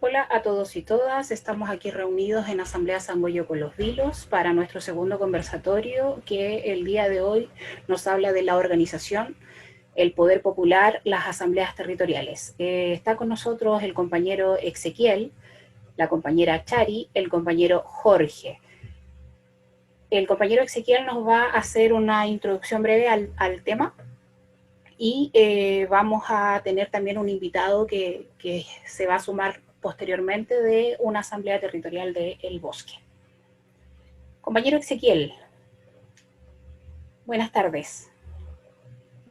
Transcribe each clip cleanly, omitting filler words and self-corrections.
Hola a todos y todas, estamos aquí reunidos en Asamblea Sangüello con los Vilos para nuestro segundo conversatorio que el día de hoy nos habla de la organización, el poder popular, las asambleas territoriales. Está con nosotros el compañero Ezequiel, la compañera Chari, el compañero Jorge. El compañero Ezequiel nos va a hacer una introducción breve al tema y vamos a tener también un invitado que se va a sumar posteriormente de una asamblea territorial de El Bosque. Compañero Ezequiel, buenas tardes.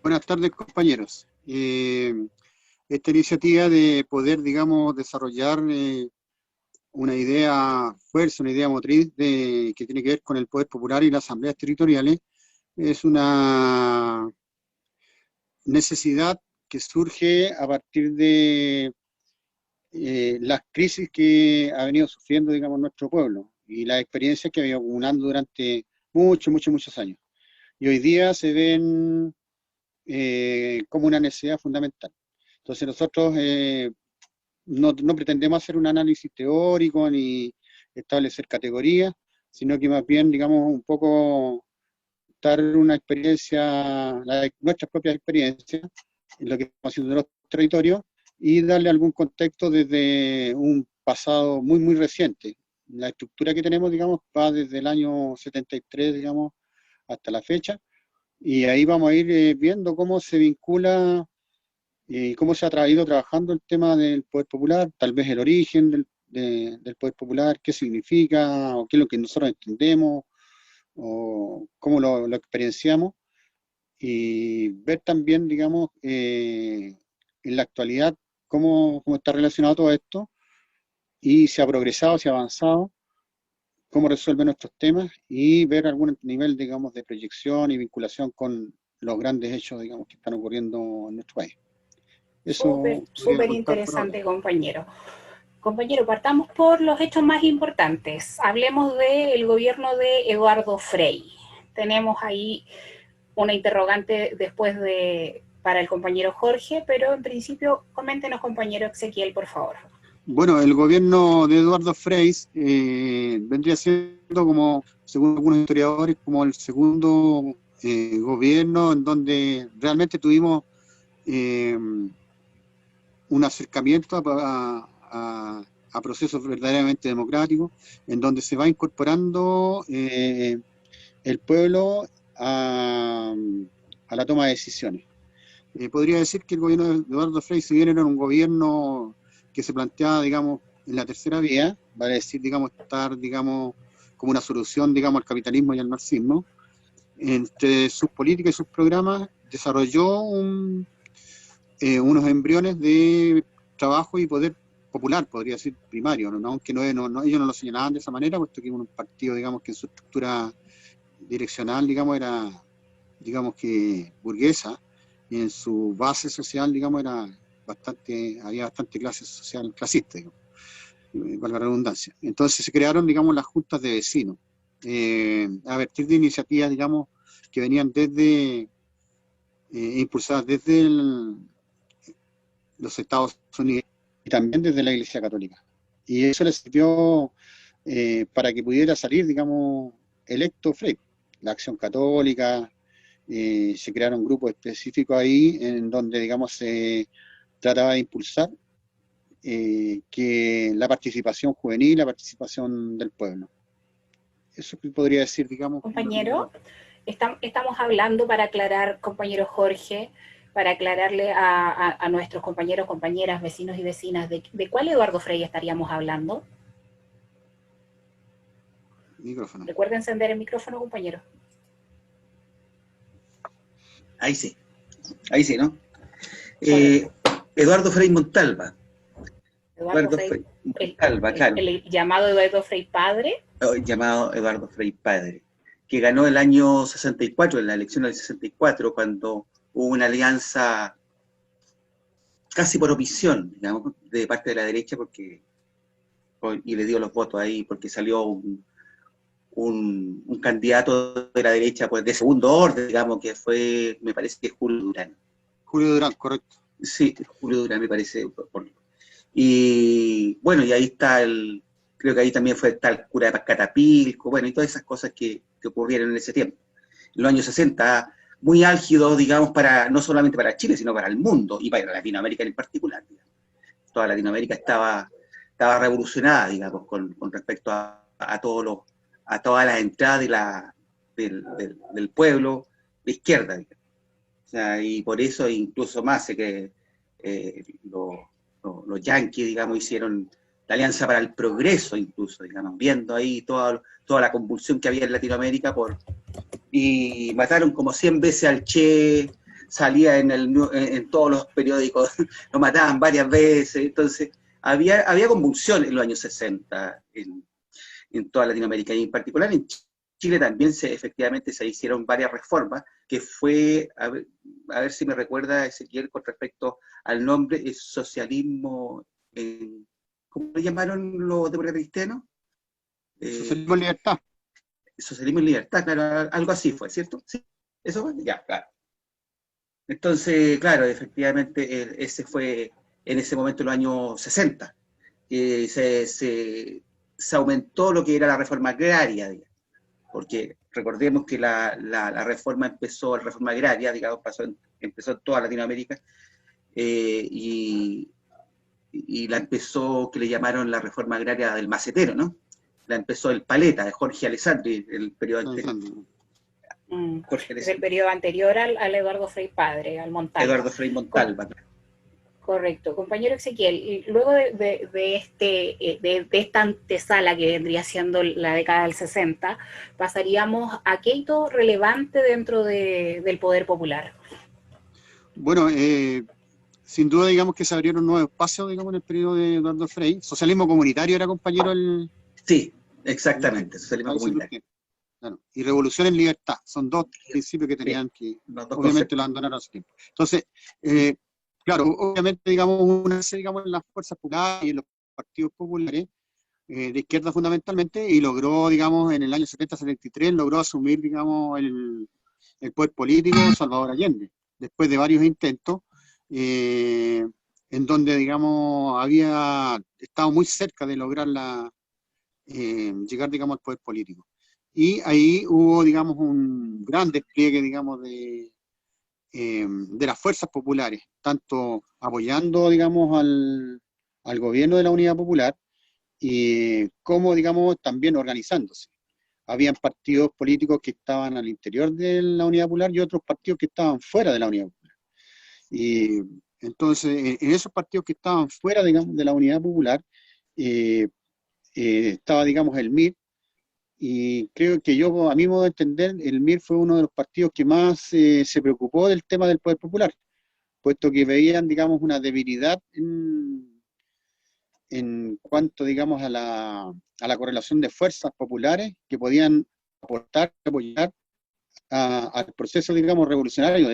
Buenas tardes, compañeros. Esta iniciativa de poder, digamos, desarrollar una idea fuerza, una idea motriz que tiene que ver con el poder popular y las asambleas territoriales, es una necesidad que surge a partir de las crisis que ha venido sufriendo, digamos, nuestro pueblo y las experiencias que ha venido acumulando durante muchos años. Y hoy día se ven como una necesidad fundamental. Entonces nosotros no pretendemos hacer un análisis teórico ni establecer categorías, sino que más bien, digamos, un poco dar una experiencia, nuestras propias experiencias, en lo que estamos haciendo en los territorios, y darle algún contexto desde un pasado muy reciente. La estructura que tenemos, digamos, va desde el año 73, digamos, hasta la fecha, y ahí vamos a ir viendo cómo se vincula y cómo se ha ido trabajando el tema del poder popular, tal vez el origen del poder popular, qué significa, o qué es lo que nosotros entendemos, o cómo lo experienciamos, y ver también, digamos, en la actualidad cómo está relacionado todo esto, y si ha progresado, si ha avanzado, cómo resuelve nuestros temas, y ver algún nivel, digamos, de proyección y vinculación con los grandes hechos, digamos, que están ocurriendo en nuestro país. Eso Súper interesante, compañero. Compañero, partamos por los hechos más importantes. Hablemos del gobierno de Eduardo Frei. Tenemos ahí una interrogante después para el compañero Jorge, pero en principio, coméntenos, compañero Ezequiel, por favor. Bueno, el gobierno de Eduardo Frei vendría siendo, como, según algunos historiadores, como el segundo gobierno en donde realmente tuvimos un acercamiento a procesos verdaderamente democráticos, en donde se va incorporando el pueblo a la toma de decisiones. Podría decir que el gobierno de Eduardo Frei, si bien era un gobierno que se planteaba, digamos, en la tercera vía, vale decir, digamos, estar, digamos, como una solución, digamos, al capitalismo y al marxismo, entre sus políticas y sus programas desarrolló unos embriones de trabajo y poder popular, podría decir primario, ¿no? Aunque ellos no lo señalaban de esa manera, puesto que un partido, digamos, que en su estructura direccional, digamos, era, digamos, que burguesa, y en su base social, digamos, había bastante clase social clasista, digamos, valga la redundancia. Entonces se crearon, digamos, las juntas de vecinos, a partir de iniciativas, digamos, que venían impulsadas desde los Estados Unidos y también desde la Iglesia Católica. Y eso les sirvió para que pudiera salir, digamos, electo Frei. La Acción Católica, se crearon grupos específicos ahí en donde, digamos, se trataba de impulsar que la participación juvenil, la participación del pueblo. Eso podría decir, digamos. Compañero, estamos hablando, para aclarar, compañero Jorge, para aclararle a nuestros compañeros, compañeras, vecinos y vecinas, ¿de cuál Eduardo Frei estaríamos hablando? Micrófono. Recuerda encender el micrófono, compañero. Ahí sí, ¿no? Eduardo Frei Montalva. Eduardo Frei Montalva, claro. El llamado Eduardo Frei Padre. Llamado Eduardo Frei Padre, que ganó el año 64, en la elección del 64, cuando hubo una alianza casi por omisión, digamos, de parte de la derecha, y le dio los votos ahí, porque salió un candidato de la derecha, pues de segundo orden, digamos, que fue, me parece que Julio Durán. Julio Durán, correcto. Sí, Julio Durán, me parece. Y bueno, y ahí está creo que ahí también está el cura de Catapilco, bueno, y todas esas cosas que ocurrieron en ese tiempo. En los años 60, muy álgido, digamos, no solamente para Chile, sino para el mundo, y para Latinoamérica en particular, digamos. Toda Latinoamérica estaba revolucionada, digamos, con respecto a todas las entradas del pueblo de izquierda, digamos. O sea, y por eso incluso más que los yanquis, digamos, hicieron la Alianza para el Progreso, incluso, digamos, viendo ahí toda la convulsión que había en Latinoamérica y mataron como 100 veces al Che, salía en todos los periódicos, lo mataban varias veces, entonces había convulsión en los años 60 en toda Latinoamérica, y en particular en Chile también efectivamente se hicieron varias reformas, que fue, a ver si me recuerda Ezequiel con respecto al nombre, el socialismo, ¿cómo le llamaron los demócratas cristianos? Socialismo en libertad. Socialismo en libertad, claro, algo así fue, ¿cierto? Sí, eso fue, ya, claro. Entonces, claro, efectivamente, ese fue en ese momento, en los años 60, que se aumentó lo que era la reforma agraria, digamos, porque recordemos que la reforma agraria, digamos, empezó en toda Latinoamérica, y la empezó, que le llamaron la reforma agraria del macetero, ¿no? La empezó el Paleta, de Jorge Alessandri, el periodo anterior. Es el periodo anterior al Eduardo Frei Padre, al Montalva. Eduardo Frei Montalva. Correcto. Compañero Ezequiel, y luego de esta antesala que vendría siendo la década del 60, pasaríamos a qué hito relevante dentro del poder popular. Bueno, sin duda, digamos que se abrieron nuevos espacios, digamos, en el periodo de Eduardo Frei. Socialismo comunitario era, compañero, Sí, exactamente, socialismo comunitario. Claro. Y revolución en libertad, son dos principios que tenían que, obviamente, lo abandonaron hace tiempo. Entonces, claro, obviamente, digamos, en las fuerzas populares y en los partidos populares, de izquierda fundamentalmente, y logró, digamos, en el año 70-73, logró asumir, digamos, el poder político Salvador Allende, después de varios intentos, en donde, digamos, había estado muy cerca de lograr llegar, digamos, al poder político. Y ahí hubo, digamos, un gran despliegue, digamos, de las fuerzas populares, tanto apoyando, digamos, al gobierno de la Unidad Popular, como, digamos, también organizándose. Habían partidos políticos que estaban al interior de la Unidad Popular y otros partidos que estaban fuera de la Unidad Popular. Y entonces, en esos partidos que estaban fuera, digamos, de la Unidad Popular, estaba, digamos, el MIR, y creo que a mi modo de entender, el MIR fue uno de los partidos que más se preocupó del tema del poder popular, puesto que veían, digamos, una debilidad en cuanto, digamos, a la correlación de fuerzas populares que podían aportar, apoyar al proceso, digamos, revolucionario,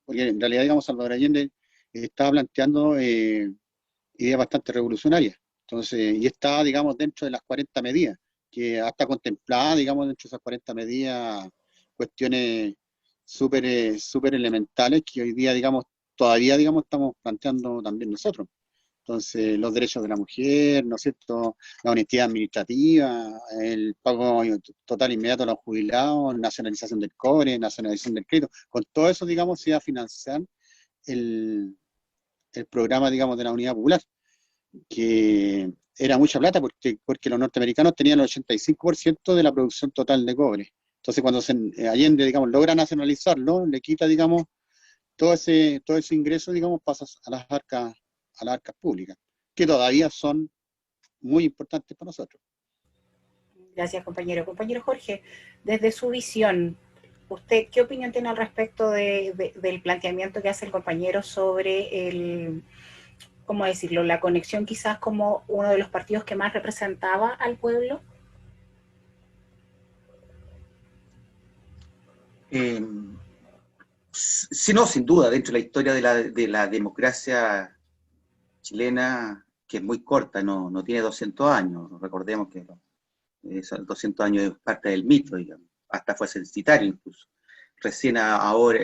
porque en realidad, digamos, Salvador Allende estaba planteando ideas bastante revolucionarias. Entonces, y está, digamos, dentro de las 40 medidas, que hasta contemplada, digamos, dentro de esas 40 medidas, cuestiones súper elementales que hoy día, digamos, todavía, digamos, estamos planteando también nosotros. Entonces, los derechos de la mujer, ¿no es cierto?, la honestidad administrativa, el pago total inmediato a los jubilados, nacionalización del cobre, nacionalización del crédito, con todo eso, digamos, se iba a financiar el programa, digamos, de la Unidad Popular, que era mucha plata porque los norteamericanos tenían el 85% de la producción total de cobre. Entonces, cuando Allende, digamos, logra nacionalizarlo, le quita, digamos, todo ese ingreso, digamos, pasa a las arcas públicas, que todavía son muy importantes para nosotros. Gracias, compañero. Compañero Jorge, desde su visión, ¿usted qué opinión tiene al respecto del planteamiento que hace el compañero sobre ¿cómo decirlo?, la conexión quizás como uno de los partidos que más representaba al pueblo? Sí, no, sin duda, dentro de la historia de la democracia chilena, que es muy corta, no tiene 200 años, recordemos que esos 200 años es parte del mito, digamos, hasta fue censitario incluso. Recién ahora,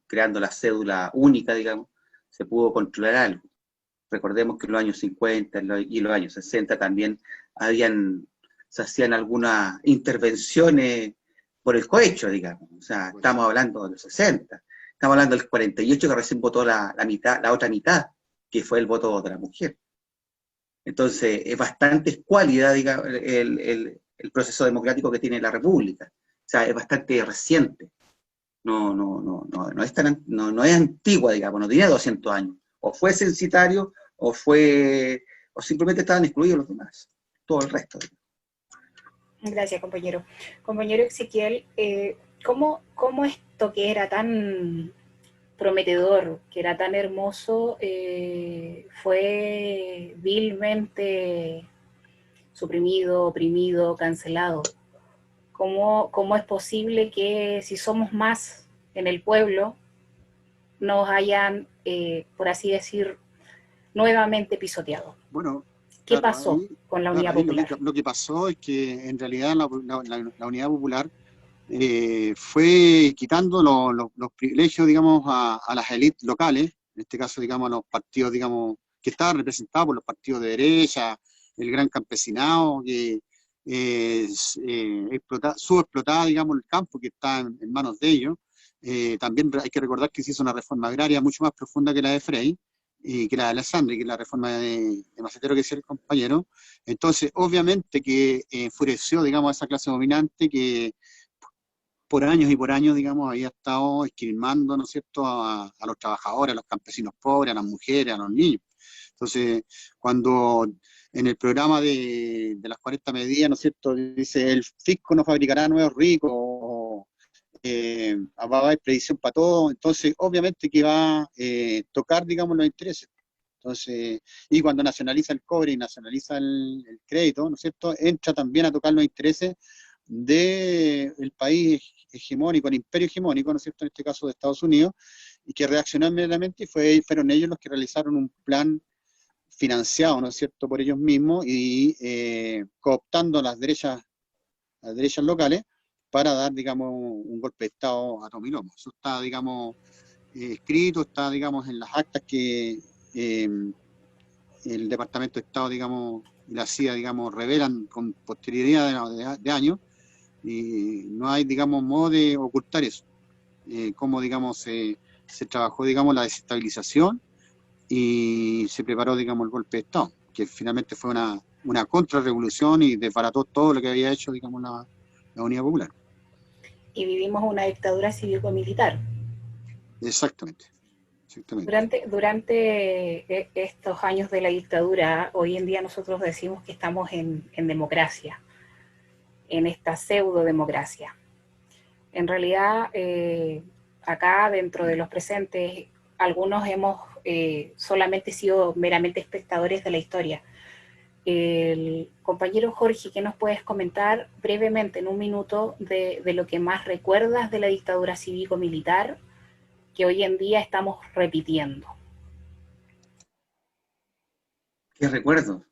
creando la cédula única, digamos, se pudo controlar algo. Recordemos que en los años 50 y los años 60 también se hacían algunas intervenciones por el cohecho, digamos. O sea, estamos hablando de los 60, estamos hablando del 48 que recién votó la otra mitad, que fue el voto de la mujer. Entonces, es bastante escuálida, digamos, el proceso democrático que tiene la República. O sea, es bastante reciente. No es antigua, digamos, no tiene 200 años. O fue censitario, o simplemente estaban excluidos los demás, todo el resto. Gracias, compañero. Compañero Ezequiel, ¿cómo esto que era tan prometedor, que era tan hermoso, fue vilmente suprimido, oprimido, cancelado? ¿Cómo es posible que si somos más en el pueblo, nos hayan, por así decir, nuevamente pisoteado? Bueno, ¿Qué claro, pasó con la Unidad Popular? Lo que pasó es que en realidad la Unidad Popular fue quitando los privilegios, digamos, a las élites locales, en este caso, digamos, a los partidos, digamos, que estaban representados por los partidos de derecha, el gran campesinado, que subexplotaba, digamos, el campo que está en manos de ellos. También hay que recordar que se hizo una reforma agraria mucho más profunda que la de Frey, y que la de Alessandri, que es la reforma de Macetero que decía el compañero. Entonces, obviamente que enfureció, digamos, a esa clase dominante que por años y por años, digamos, había estado esquilmando, ¿no es cierto?, a los trabajadores, a los campesinos pobres, a las mujeres, a los niños. Entonces, cuando en el programa de las 40 medidas, ¿no es cierto?, dice, el fisco no fabricará nuevos ricos, va a haber previsión para todo, entonces, obviamente que va a tocar, digamos, los intereses. Entonces, y cuando nacionaliza el cobre y nacionaliza el crédito, ¿no es cierto?, entra también a tocar los intereses del país hegemónico, el imperio hegemónico, ¿no es cierto?, en este caso de Estados Unidos, y que reaccionó inmediatamente y fueron ellos los que realizaron un plan financiado, ¿no es cierto?, por ellos mismos y cooptando las derechas locales para dar, digamos, un golpe de Estado a Tomilomo. Eso está, digamos, escrito, está, digamos, en las actas que el Departamento de Estado, digamos, y la CIA, digamos, revelan con posterioridad de años, y no hay, digamos, modo de ocultar eso. Cómo, digamos, se trabajó, digamos, la desestabilización y se preparó, digamos, el golpe de Estado, que finalmente fue una contrarrevolución y desbarató todo lo que había hecho, digamos, la Unidad Popular. Y vivimos una dictadura cívico-militar. Exactamente. Durante estos años de la dictadura, hoy en día nosotros decimos que estamos en democracia, en esta pseudo-democracia. En realidad, acá dentro de los presentes, algunos hemos solamente sido meramente espectadores de la historia. El compañero Jorge, ¿qué nos puedes comentar brevemente en un minuto de lo que más recuerdas de la dictadura cívico-militar que hoy en día estamos repitiendo? ¿Qué recuerdo?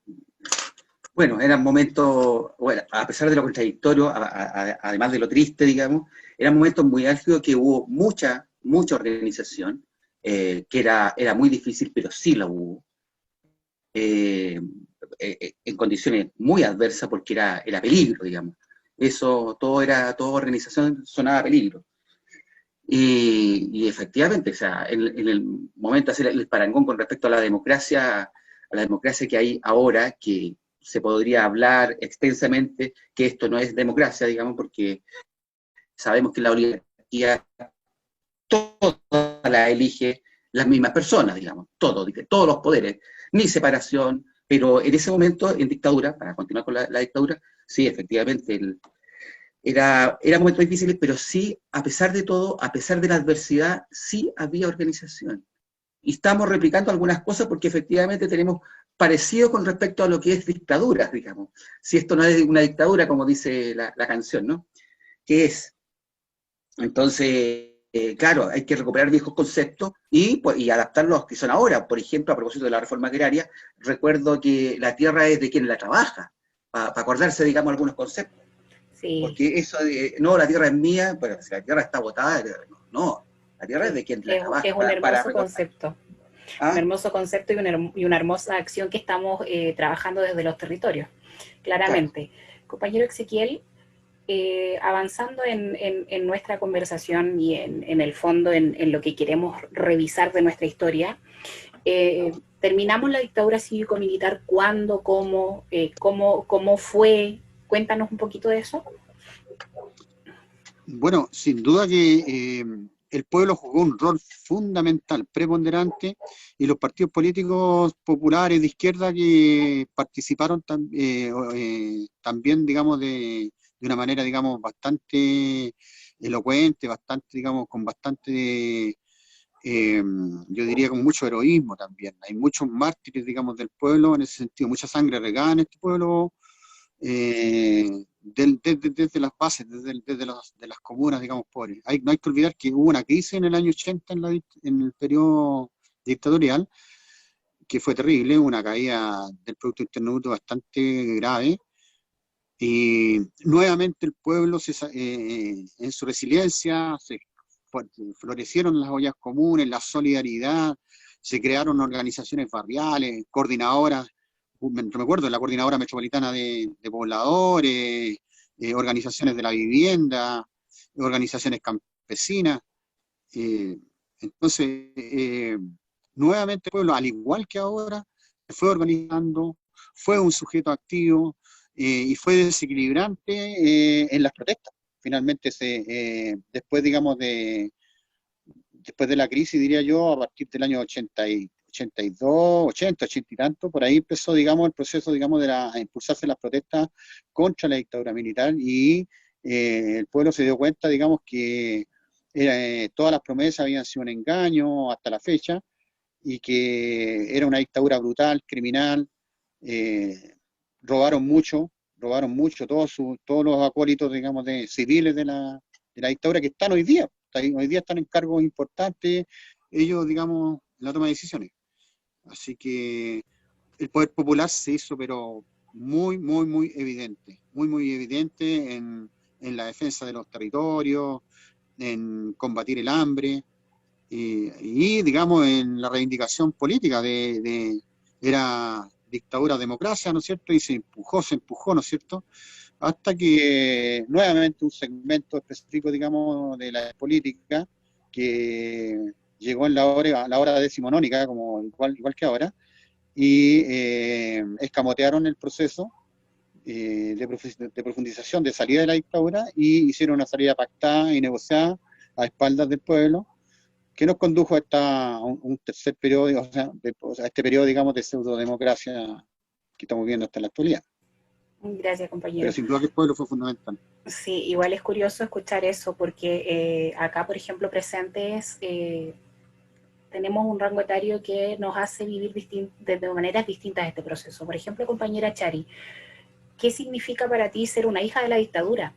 Bueno, eran momentos, bueno, a pesar de lo contradictorio, además de lo triste, digamos, eran momentos muy álgidos que hubo mucha organización, que era muy difícil, pero sí la hubo, en condiciones muy adversas porque era peligro, digamos. Toda organización sonaba a peligro. Y efectivamente, o sea, en el momento de hacer el parangón con respecto a la democracia que hay ahora, que se podría hablar extensamente que esto no es democracia, digamos, porque sabemos que la oligarquía toda la elige las mismas personas, digamos, todos los poderes, ni separación, pero en ese momento, en dictadura, para continuar con la dictadura, sí, efectivamente, era momentos difíciles, pero sí, a pesar de todo, a pesar de la adversidad, sí había organización. Y estamos replicando algunas cosas porque efectivamente tenemos parecido con respecto a lo que es dictadura, digamos. Si esto no es una dictadura, como dice la canción, ¿no? ¿Qué es? Entonces, claro, hay que recuperar viejos conceptos y adaptarlos a los que son ahora. Por ejemplo, a propósito de la reforma agraria, recuerdo que la tierra es de quien la trabaja, para acordarse, digamos, algunos conceptos. Sí. Porque eso de, no, la tierra es mía, pero si la tierra está botada, no, la tierra es de quien la trabaja. Es un hermoso concepto. Un hermoso concepto y una hermosa acción que estamos trabajando desde los territorios, claramente. Claro. Compañero Ezequiel, avanzando en nuestra conversación y en el fondo en lo que queremos revisar de nuestra historia, terminamos la dictadura cívico-militar, ¿cuándo, cómo fue? Cuéntanos un poquito de eso. Bueno, sin duda que el pueblo jugó un rol fundamental, preponderante, y los partidos políticos populares de izquierda que participaron también, digamos, de una manera, digamos, bastante elocuente, bastante, digamos, con bastante, yo diría con mucho heroísmo también. Hay muchos mártires, digamos, del pueblo en ese sentido, mucha sangre regada en este pueblo, desde las bases, desde las comunas, digamos, pobres. No hay que olvidar que hubo una crisis en el año 80 en el periodo dictatorial, que fue terrible, una caída del Producto Interno Bruto bastante grave, y nuevamente el pueblo en su resiliencia florecieron las ollas comunes, la solidaridad, se crearon organizaciones barriales, coordinadoras. Me acuerdo de la Coordinadora Metropolitana de Pobladores, organizaciones de la vivienda, organizaciones campesinas. Entonces, nuevamente el pueblo, al igual que ahora, se fue organizando, fue un sujeto activo y fue desequilibrante en las protestas. Finalmente, después, digamos, después de la crisis, diría yo, a partir del año 82, 80 y tanto, por ahí empezó, digamos, el proceso, digamos, a impulsarse las protestas contra la dictadura militar, y el pueblo se dio cuenta, digamos, que todas las promesas habían sido un engaño hasta la fecha, y que era una dictadura brutal, criminal. Robaron mucho, todos los acólitos, digamos, civiles de la dictadura, que están hoy día están en cargos importantes, ellos, digamos, en la toma de decisiones. Así que el poder popular se hizo, pero muy, muy, muy evidente, muy evidente en la defensa de los territorios, en combatir el hambre, y digamos, en la reivindicación política era dictadura, democracia, ¿no es cierto? Y se empujó, ¿no es cierto? Hasta que nuevamente un segmento específico, digamos, de la política, que llegó a la hora decimonónica, como igual que ahora, y escamotearon el proceso de profundización, de salida de la dictadura, y hicieron una salida pactada y negociada a espaldas del pueblo, que nos condujo a un tercer periodo, a este periodo, digamos, de pseudodemocracia que estamos viendo hasta la actualidad. Gracias, compañero. Pero sin duda que el pueblo fue fundamental. Sí, igual es curioso escuchar eso, porque acá, por ejemplo, presentes, tenemos un rango etario que nos hace vivir de maneras distintas este proceso. Por ejemplo, compañera Chari, ¿qué significa para ti ser una hija de la dictadura?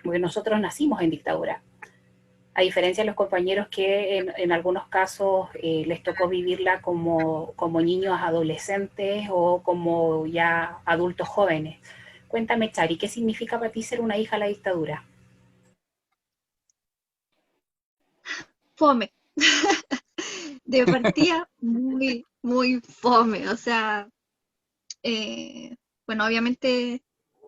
Porque nosotros nacimos en dictadura, a diferencia de los compañeros que en algunos casos les tocó vivirla como niños adolescentes o como ya adultos jóvenes. Cuéntame, Chari, ¿qué significa para ti ser una hija de la dictadura? Fome. De partida, muy, muy fome. O sea, bueno, obviamente,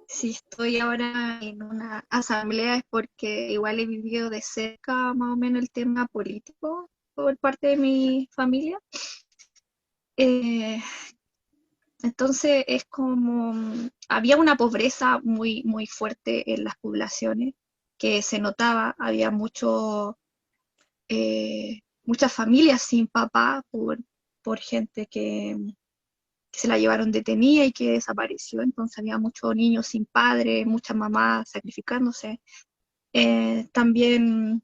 si estoy ahora en una asamblea es porque igual he vivido de cerca más o menos el tema político por parte de mi familia. Entonces es como, había una pobreza muy, muy fuerte en las poblaciones que se notaba, había muchas familias sin papá por gente que se la llevaron detenida y que desapareció, entonces había muchos niños sin padre, muchas mamás sacrificándose. También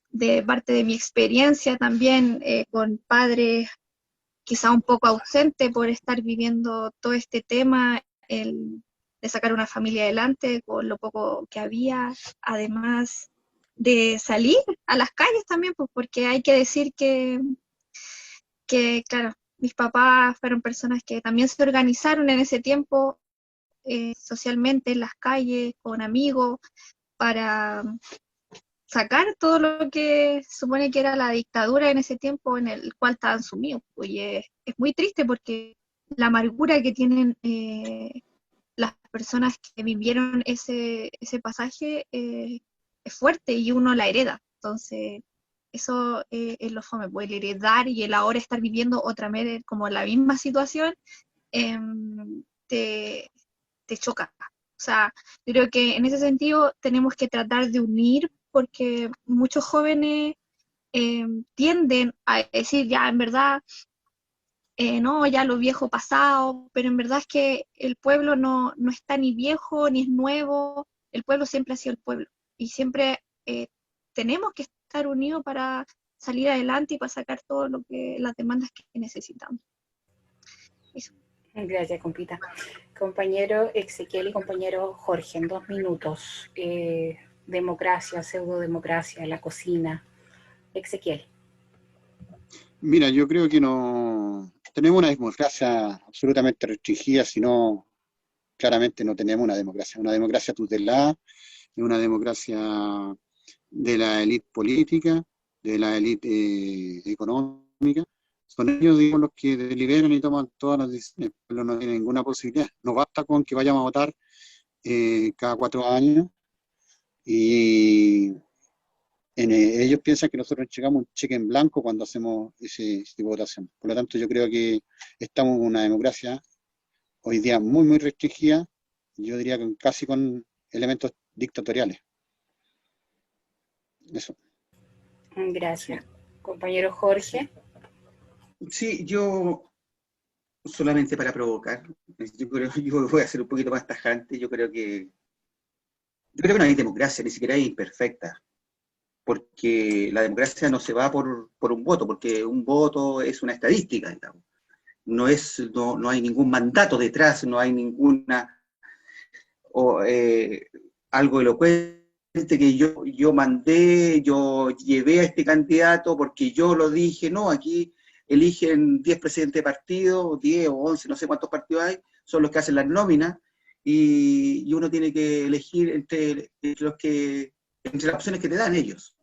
de parte de mi experiencia también con padres quizá un poco ausentes por estar viviendo todo este tema, de sacar una familia adelante con lo poco que había, además de salir a las calles también, pues porque hay que decir que claro, mis papás fueron personas que también se organizaron en ese tiempo socialmente en las calles, con amigos, para sacar todo lo que se supone que era la dictadura en ese tiempo en el cual estaban sumidos. Oye, es muy triste porque la amargura que tienen las personas que vivieron ese pasaje es fuerte y uno la hereda. Entonces, eso es lo fome, pues el heredar y el ahora estar viviendo otra vez como la misma situación, te, te choca. O sea, yo creo que en ese sentido tenemos que tratar de unir porque muchos jóvenes tienden a decir ya en verdad no, ya lo viejo pasado, pero en verdad es que el pueblo no está ni viejo ni es nuevo, el pueblo siempre ha sido el pueblo y siempre tenemos que estar unidos para salir adelante y para sacar todo lo que las demandas que necesitamos. Eso. Gracias, compita. Compañero Ezequiel y compañero Jorge, en 2 minutos. Democracia, pseudodemocracia, la cocina. Ezequiel. Mira, yo creo que no tenemos una democracia absolutamente restringida, sino claramente no tenemos una democracia tutelada, es una democracia de la élite política, de la élite económica. Son ellos, digamos, los que deliberan y toman todas las decisiones, pero no tienen ninguna posibilidad. No basta con que vayamos a votar cada 4 años y ellos piensan que nosotros entregamos un cheque en blanco cuando hacemos ese tipo de votación. Por lo tanto, yo creo que estamos en una democracia hoy día muy, muy restringida, yo diría que casi con elementos dictatoriales. Eso. Gracias. Compañero Jorge. Sí, yo solamente para provocar, yo voy a ser un poquito más tajante, yo creo que no hay democracia, ni siquiera hay imperfecta, porque la democracia no se va por un voto, porque un voto es una estadística, digamos. No hay ningún mandato detrás, no hay ninguna algo elocuente que yo mandé, yo llevé a este candidato porque yo lo dije. No, aquí eligen 10 presidentes de partido, 10 o 11, no sé cuántos partidos hay, son los que hacen las nóminas, y uno tiene que elegir entre las opciones que te dan ellos.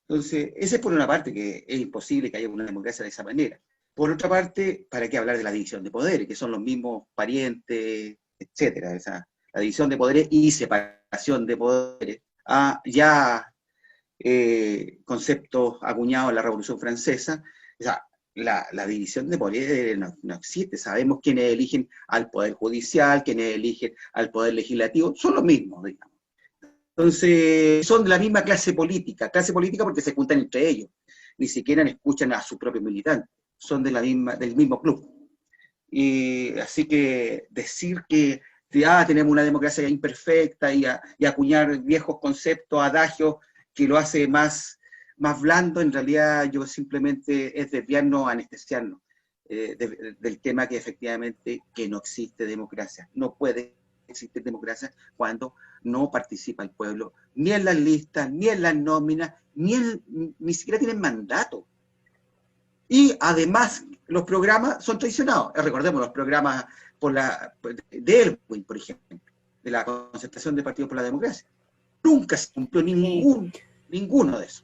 Entonces, esa es por una parte, que es imposible que haya una democracia de esa manera. Por otra parte, ¿para qué hablar de la división de poderes, que son los mismos parientes, etcétera? La división de poderes y separación de poderes, ya conceptos acuñados en la Revolución Francesa. O sea, la división de poderes no existe. Sabemos quiénes eligen al Poder Judicial, quiénes eligen al Poder Legislativo, son los mismos, digamos. Entonces, son de la misma clase política porque se juntan entre ellos, ni siquiera escuchan a sus propios militantes, son del mismo club. Y así que decir que tenemos una democracia imperfecta y acuñar viejos conceptos, adagios, que lo hace más blando, en realidad yo simplemente es desviarnos, anestesiarnos del tema que efectivamente que no existe democracia. No puede existir democracia cuando no participa el pueblo, ni en las listas, ni en las nóminas, ni siquiera tienen mandato. Y además los programas son traicionados. Recordemos los programas de Elwin, por ejemplo, de la Concertación de Partidos por la Democracia. Nunca se cumplió ninguno de esos.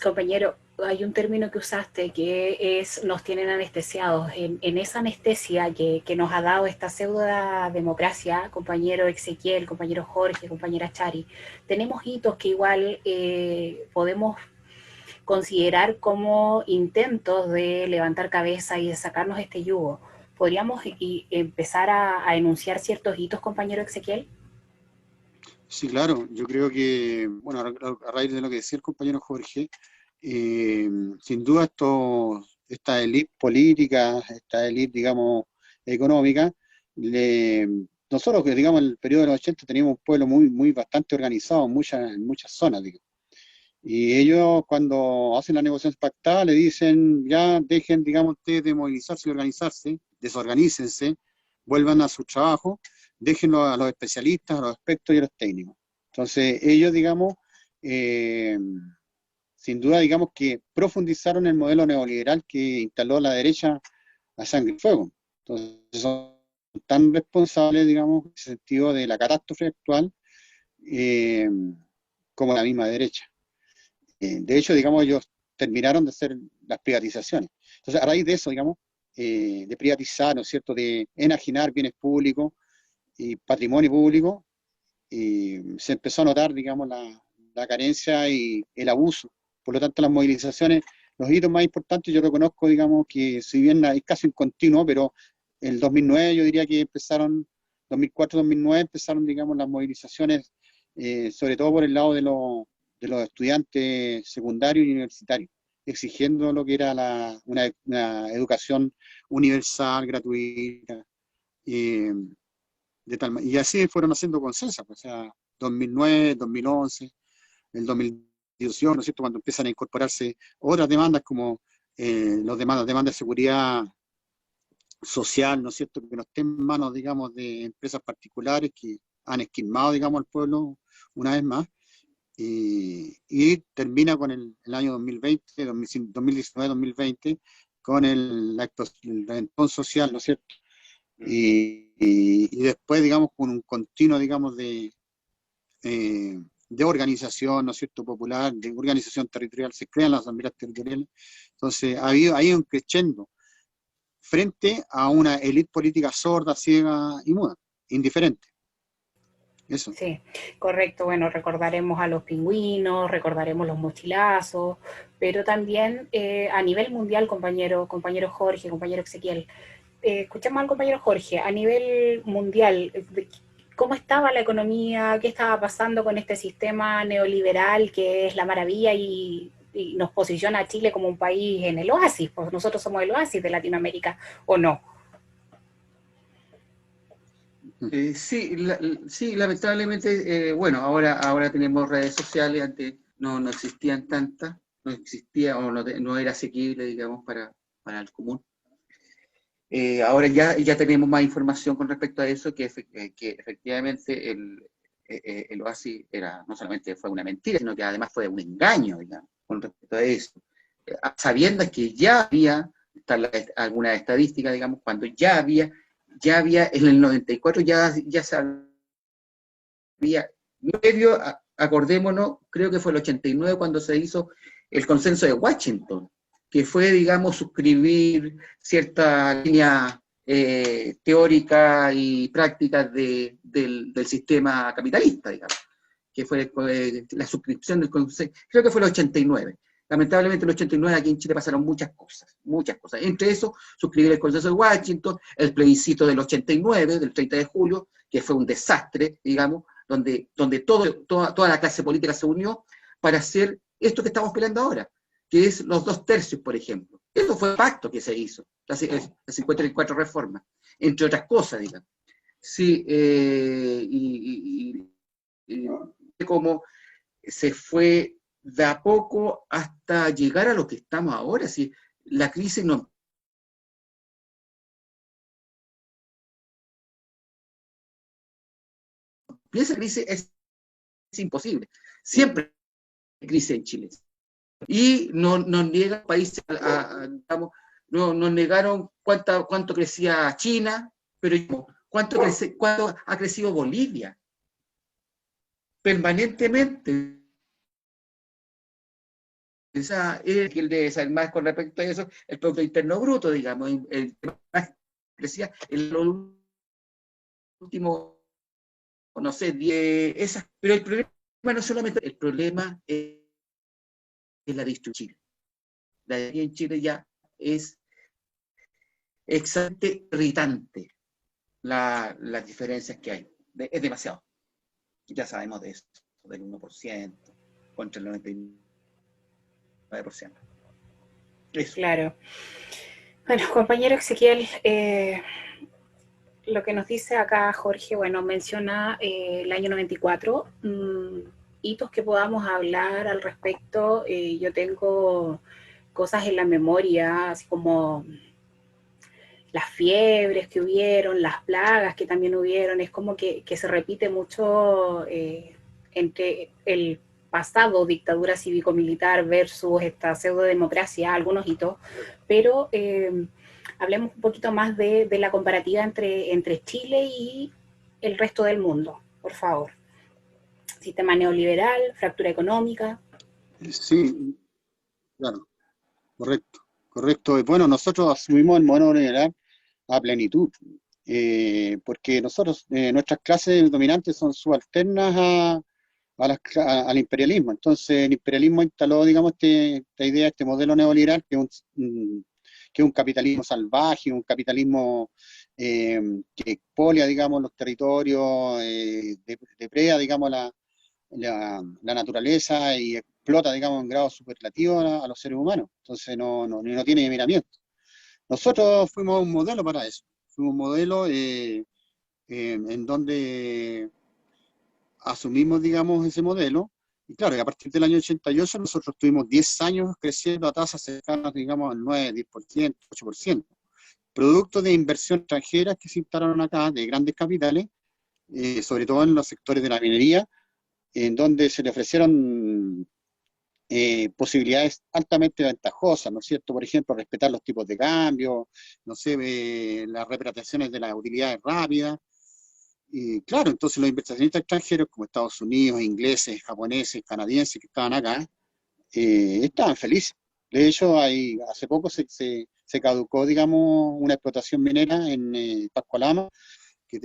Compañero, hay un término que usaste que es nos tienen anestesiados. En esa anestesia que nos ha dado esta pseudo democracia, compañero Ezequiel, compañero Jorge, compañera Chari, tenemos hitos que igual podemos considerar como intentos de levantar cabeza y de sacarnos este yugo. ¿Podríamos empezar a enunciar ciertos hitos, compañero Ezequiel? Sí, claro, yo creo que, bueno, a raíz de lo que decía el compañero Jorge, sin duda esta élite política, esta élite, digamos, económica, nosotros que, digamos, en el periodo de los 80 teníamos un pueblo muy bastante organizado en muchas zonas, digamos. Y ellos, cuando hacen la negociación pactada, le dicen, ya dejen, digamos, ustedes de movilizarse y organizarse, desorganícense, vuelvan a su trabajo, déjenlo a los especialistas, a los expertos y a los técnicos. Entonces, ellos, digamos, sin duda, digamos que profundizaron el modelo neoliberal que instaló la derecha a sangre y fuego. Entonces, son tan responsables, digamos, en el sentido de la catástrofe actual, como la misma derecha. De hecho, digamos, ellos terminaron de hacer las privatizaciones. Entonces, a raíz de eso, digamos, de privatizar, ¿no es cierto?, de enajenar bienes públicos y patrimonio público, se empezó a notar, digamos, la carencia y el abuso. Por lo tanto, las movilizaciones, los hitos más importantes, yo reconozco, digamos, que si bien es casi un continuo, pero el 2009 yo diría que empezaron, 2004-2009 empezaron, digamos, las movilizaciones, sobre todo por el lado de los estudiantes secundarios y universitarios, exigiendo lo que era una educación universal, gratuita, y así fueron haciendo consensos, pues, o sea, 2009, 2011, el 2018, ¿no es cierto?, cuando empiezan a incorporarse otras demandas como demandas de seguridad social, ¿no es cierto?, que no estén en manos, digamos, de empresas particulares que han esquilmado, digamos, al pueblo una vez más, y termina con el año 2020, 2019-2020, con el reventón social, ¿no es cierto?, y después, digamos, con un continuo, digamos, de organización, ¿no es cierto?, popular, de organización territorial, se crean las asambleas territoriales. Entonces, ha habido ahí un crescendo frente a una élite política sorda, ciega y muda, indiferente. Eso. Sí, correcto. Bueno, recordaremos a los pingüinos, recordaremos los mochilazos, pero también a nivel mundial, compañero Jorge, compañero Ezequiel, escuchamos al compañero Jorge, a nivel mundial, ¿cómo estaba la economía? ¿Qué estaba pasando con este sistema neoliberal que es la maravilla y nos posiciona a Chile como un país en el oasis? Pues nosotros somos el oasis de Latinoamérica, ¿o no? Sí, lamentablemente, bueno, ahora tenemos redes sociales, antes no existían tantas, no existía o no era asequible, digamos, para el común. Ahora ya tenemos más información con respecto a eso, que efectivamente el oasis no solamente fue una mentira, sino que además fue un engaño, digamos, con respecto a eso. Sabiendo que ya había alguna estadística, digamos, cuando ya había en el 94 ya se había, previo, acordémonos, creo que fue el 89 cuando se hizo el consenso de Washington, que fue, digamos, suscribir cierta línea teórica y prácticas del sistema capitalista, digamos, que fue la suscripción del consenso, creo que fue el 89. Lamentablemente en el 89 aquí en Chile pasaron muchas cosas. Entre eso, suscribir el consenso de Washington, el plebiscito del 89, del 30 de julio, que fue un desastre, digamos, donde toda la clase política se unió para hacer esto que estamos peleando ahora, que es los 2/3, por ejemplo. Eso fue el pacto que se hizo, las 54 reformas, entre otras cosas, digamos. Sí, y como se fue de a poco hasta llegar a lo que estamos ahora. Si la crisis no empieza, crisis es imposible. Siempre hay crisis en Chile. Y nos niegan países, digamos, nos negaron cuánto crecía China, pero cuánto ha crecido Bolivia permanentemente. El de saber más con respecto a eso, el Producto Interno Bruto, digamos, el que más crecía en los últimos, no sé, 10, pero el problema no solamente, el problema es la distribución. La de en Chile ya es exactamente irritante las diferencias que hay. Es demasiado. Ya sabemos de eso, del 1% contra el 99%. Eso. Claro. Bueno, compañero Ezequiel, lo que nos dice acá Jorge, bueno, menciona el año 94, hitos que podamos hablar al respecto. Yo tengo cosas en la memoria, así como las fiebres que hubieron, las plagas que también hubieron, es como que se repite mucho entre el pasado dictadura cívico-militar versus esta pseudo-democracia, algunos hitos, pero hablemos un poquito más de la comparativa entre Chile y el resto del mundo, por favor. sistema neoliberal, fractura económica. Sí, claro, correcto. Y bueno, nosotros asumimos el modelo neoliberal a plenitud, porque nosotros, nuestras clases dominantes son subalternas al imperialismo. Entonces, el imperialismo instaló, digamos, esta idea, este modelo neoliberal, que es un capitalismo salvaje, un capitalismo que expolia, digamos, los territorios, depreda, digamos, la naturaleza y explota, digamos, en grado superlativo a los seres humanos. Entonces, no tiene miramiento. Nosotros fuimos un modelo para eso. Fuimos un modelo en donde asumimos, digamos, ese modelo, y claro, y a partir del año 88 nosotros tuvimos 10 años creciendo a tasas cercanas, digamos, al 9, 10%, 8%, producto de inversión extranjeras que se instalaron acá, de grandes capitales, sobre todo en los sectores de la minería, en donde se le ofrecieron posibilidades altamente ventajosas, ¿no es cierto? Por ejemplo, respetar los tipos de cambio, no sé, las repatriaciones de las utilidades rápidas. Y claro, entonces los inversionistas extranjeros como Estados Unidos, ingleses, japoneses, canadienses que estaban acá, estaban felices. De hecho, hace poco se caducó, digamos, una explotación minera en Pascualama, que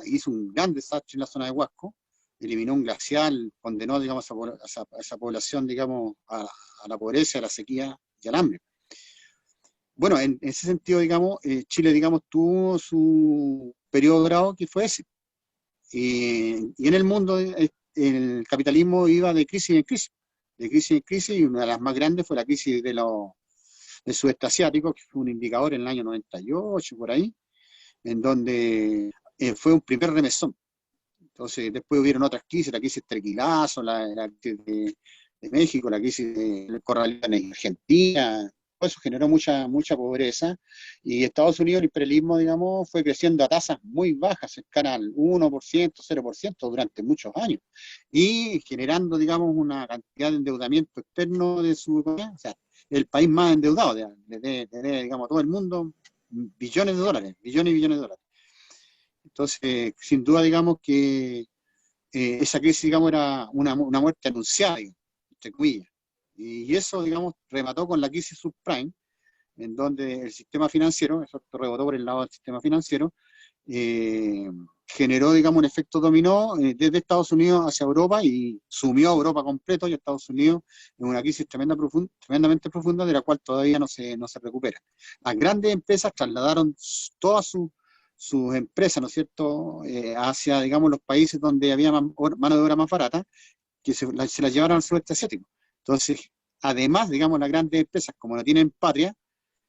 hizo un gran desastre en la zona de Huasco, eliminó un glacial, condenó, digamos, a esa población, digamos, a la pobreza, a la sequía y al hambre. Bueno, en ese sentido, digamos, Chile, digamos, tuvo su periodo dorado que fue ese. Y en el mundo el capitalismo iba de crisis en crisis, y una de las más grandes fue la crisis del sudeste asiático, que fue un indicador en el año 98, por ahí, en donde fue un primer remesón. Entonces, después hubieron otras crisis, la crisis Trequilazo, la crisis de México, la crisis del corralito en Argentina. Todo eso generó mucha pobreza, y Estados Unidos, el imperialismo, digamos, fue creciendo a tasas muy bajas, cercanas al 1%, 0% durante muchos años, y generando, digamos, una cantidad de endeudamiento externo de su economía. O sea, el país más endeudado, digamos, todo el mundo, billones de dólares, billones y billones de dólares. Entonces, sin duda, digamos que esa crisis, digamos, era una muerte anunciada, digamos, entre comillas. Y eso, digamos, remató con la crisis subprime, en donde el sistema financiero, eso rebotó por el lado del sistema financiero, generó, digamos, un efecto dominó desde Estados Unidos hacia Europa, y sumió a Europa completo y a Estados Unidos en una crisis tremendamente profunda, de la cual todavía no se recupera. Las grandes empresas trasladaron todas sus empresas, ¿no es cierto?, hacia, digamos, los países donde había mano de obra más barata, que se las llevaron al sudeste asiático. Entonces, además, digamos, las grandes empresas, como no tienen patria,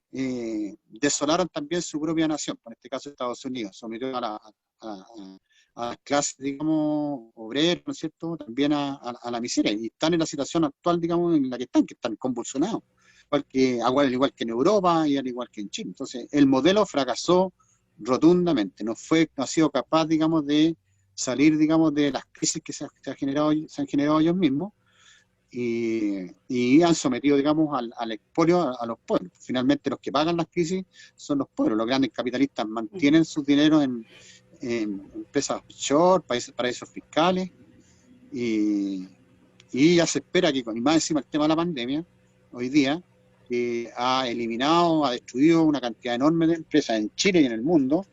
desolaron también su propia nación, en este caso Estados Unidos, sometió a las clases, digamos, obreras, ¿no es cierto?, también a la miseria, y están en la situación actual, digamos, en la que están convulsionados, al igual que en Europa y al igual que en Chile. Entonces, el modelo fracasó rotundamente, no ha sido capaz, digamos, de salir, digamos, de las crisis que se han generado ellos mismos, y han sometido, digamos, al expolio a los pueblos. Finalmente, los que pagan las crisis son los pueblos. Los grandes capitalistas mantienen sus dineros en empresas offshore, paraísos fiscales, y ya se espera que, y más encima el tema de la pandemia, hoy día, que ha destruido una cantidad enorme de empresas en Chile y en el mundo.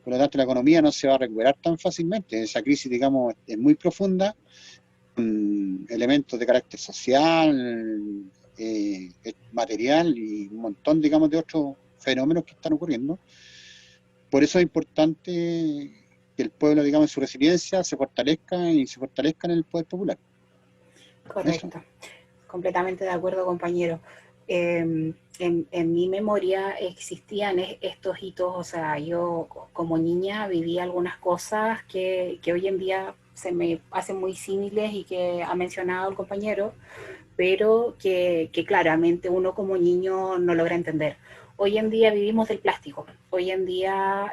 Por lo tanto, la economía no se va a recuperar tan fácilmente. Esa crisis, digamos, es muy profunda, con elementos de carácter social, material y un montón, digamos, de otros fenómenos que están ocurriendo. Por eso es importante que el pueblo, digamos, en su resiliencia se fortalezca en el poder popular. Correcto. Eso. Completamente de acuerdo, compañero. En mi memoria existían estos hitos, o sea, yo como niña viví algunas cosas que hoy en día se me hacen muy similares y que ha mencionado el compañero, pero que claramente uno como niño no logra entender. Hoy en día vivimos del plástico, hoy en día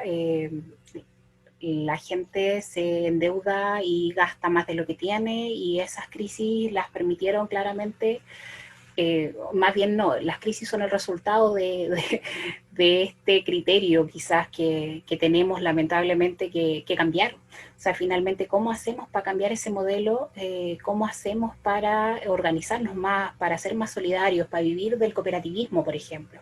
la gente se endeuda y gasta más de lo que tiene, y esas crisis las permitieron claramente. Más bien no, las crisis son el resultado de de este criterio quizás que tenemos lamentablemente que cambiar. O sea, finalmente, ¿cómo hacemos para cambiar ese modelo? ¿Cómo hacemos para organizarnos más, para ser más solidarios, para vivir del cooperativismo, por ejemplo?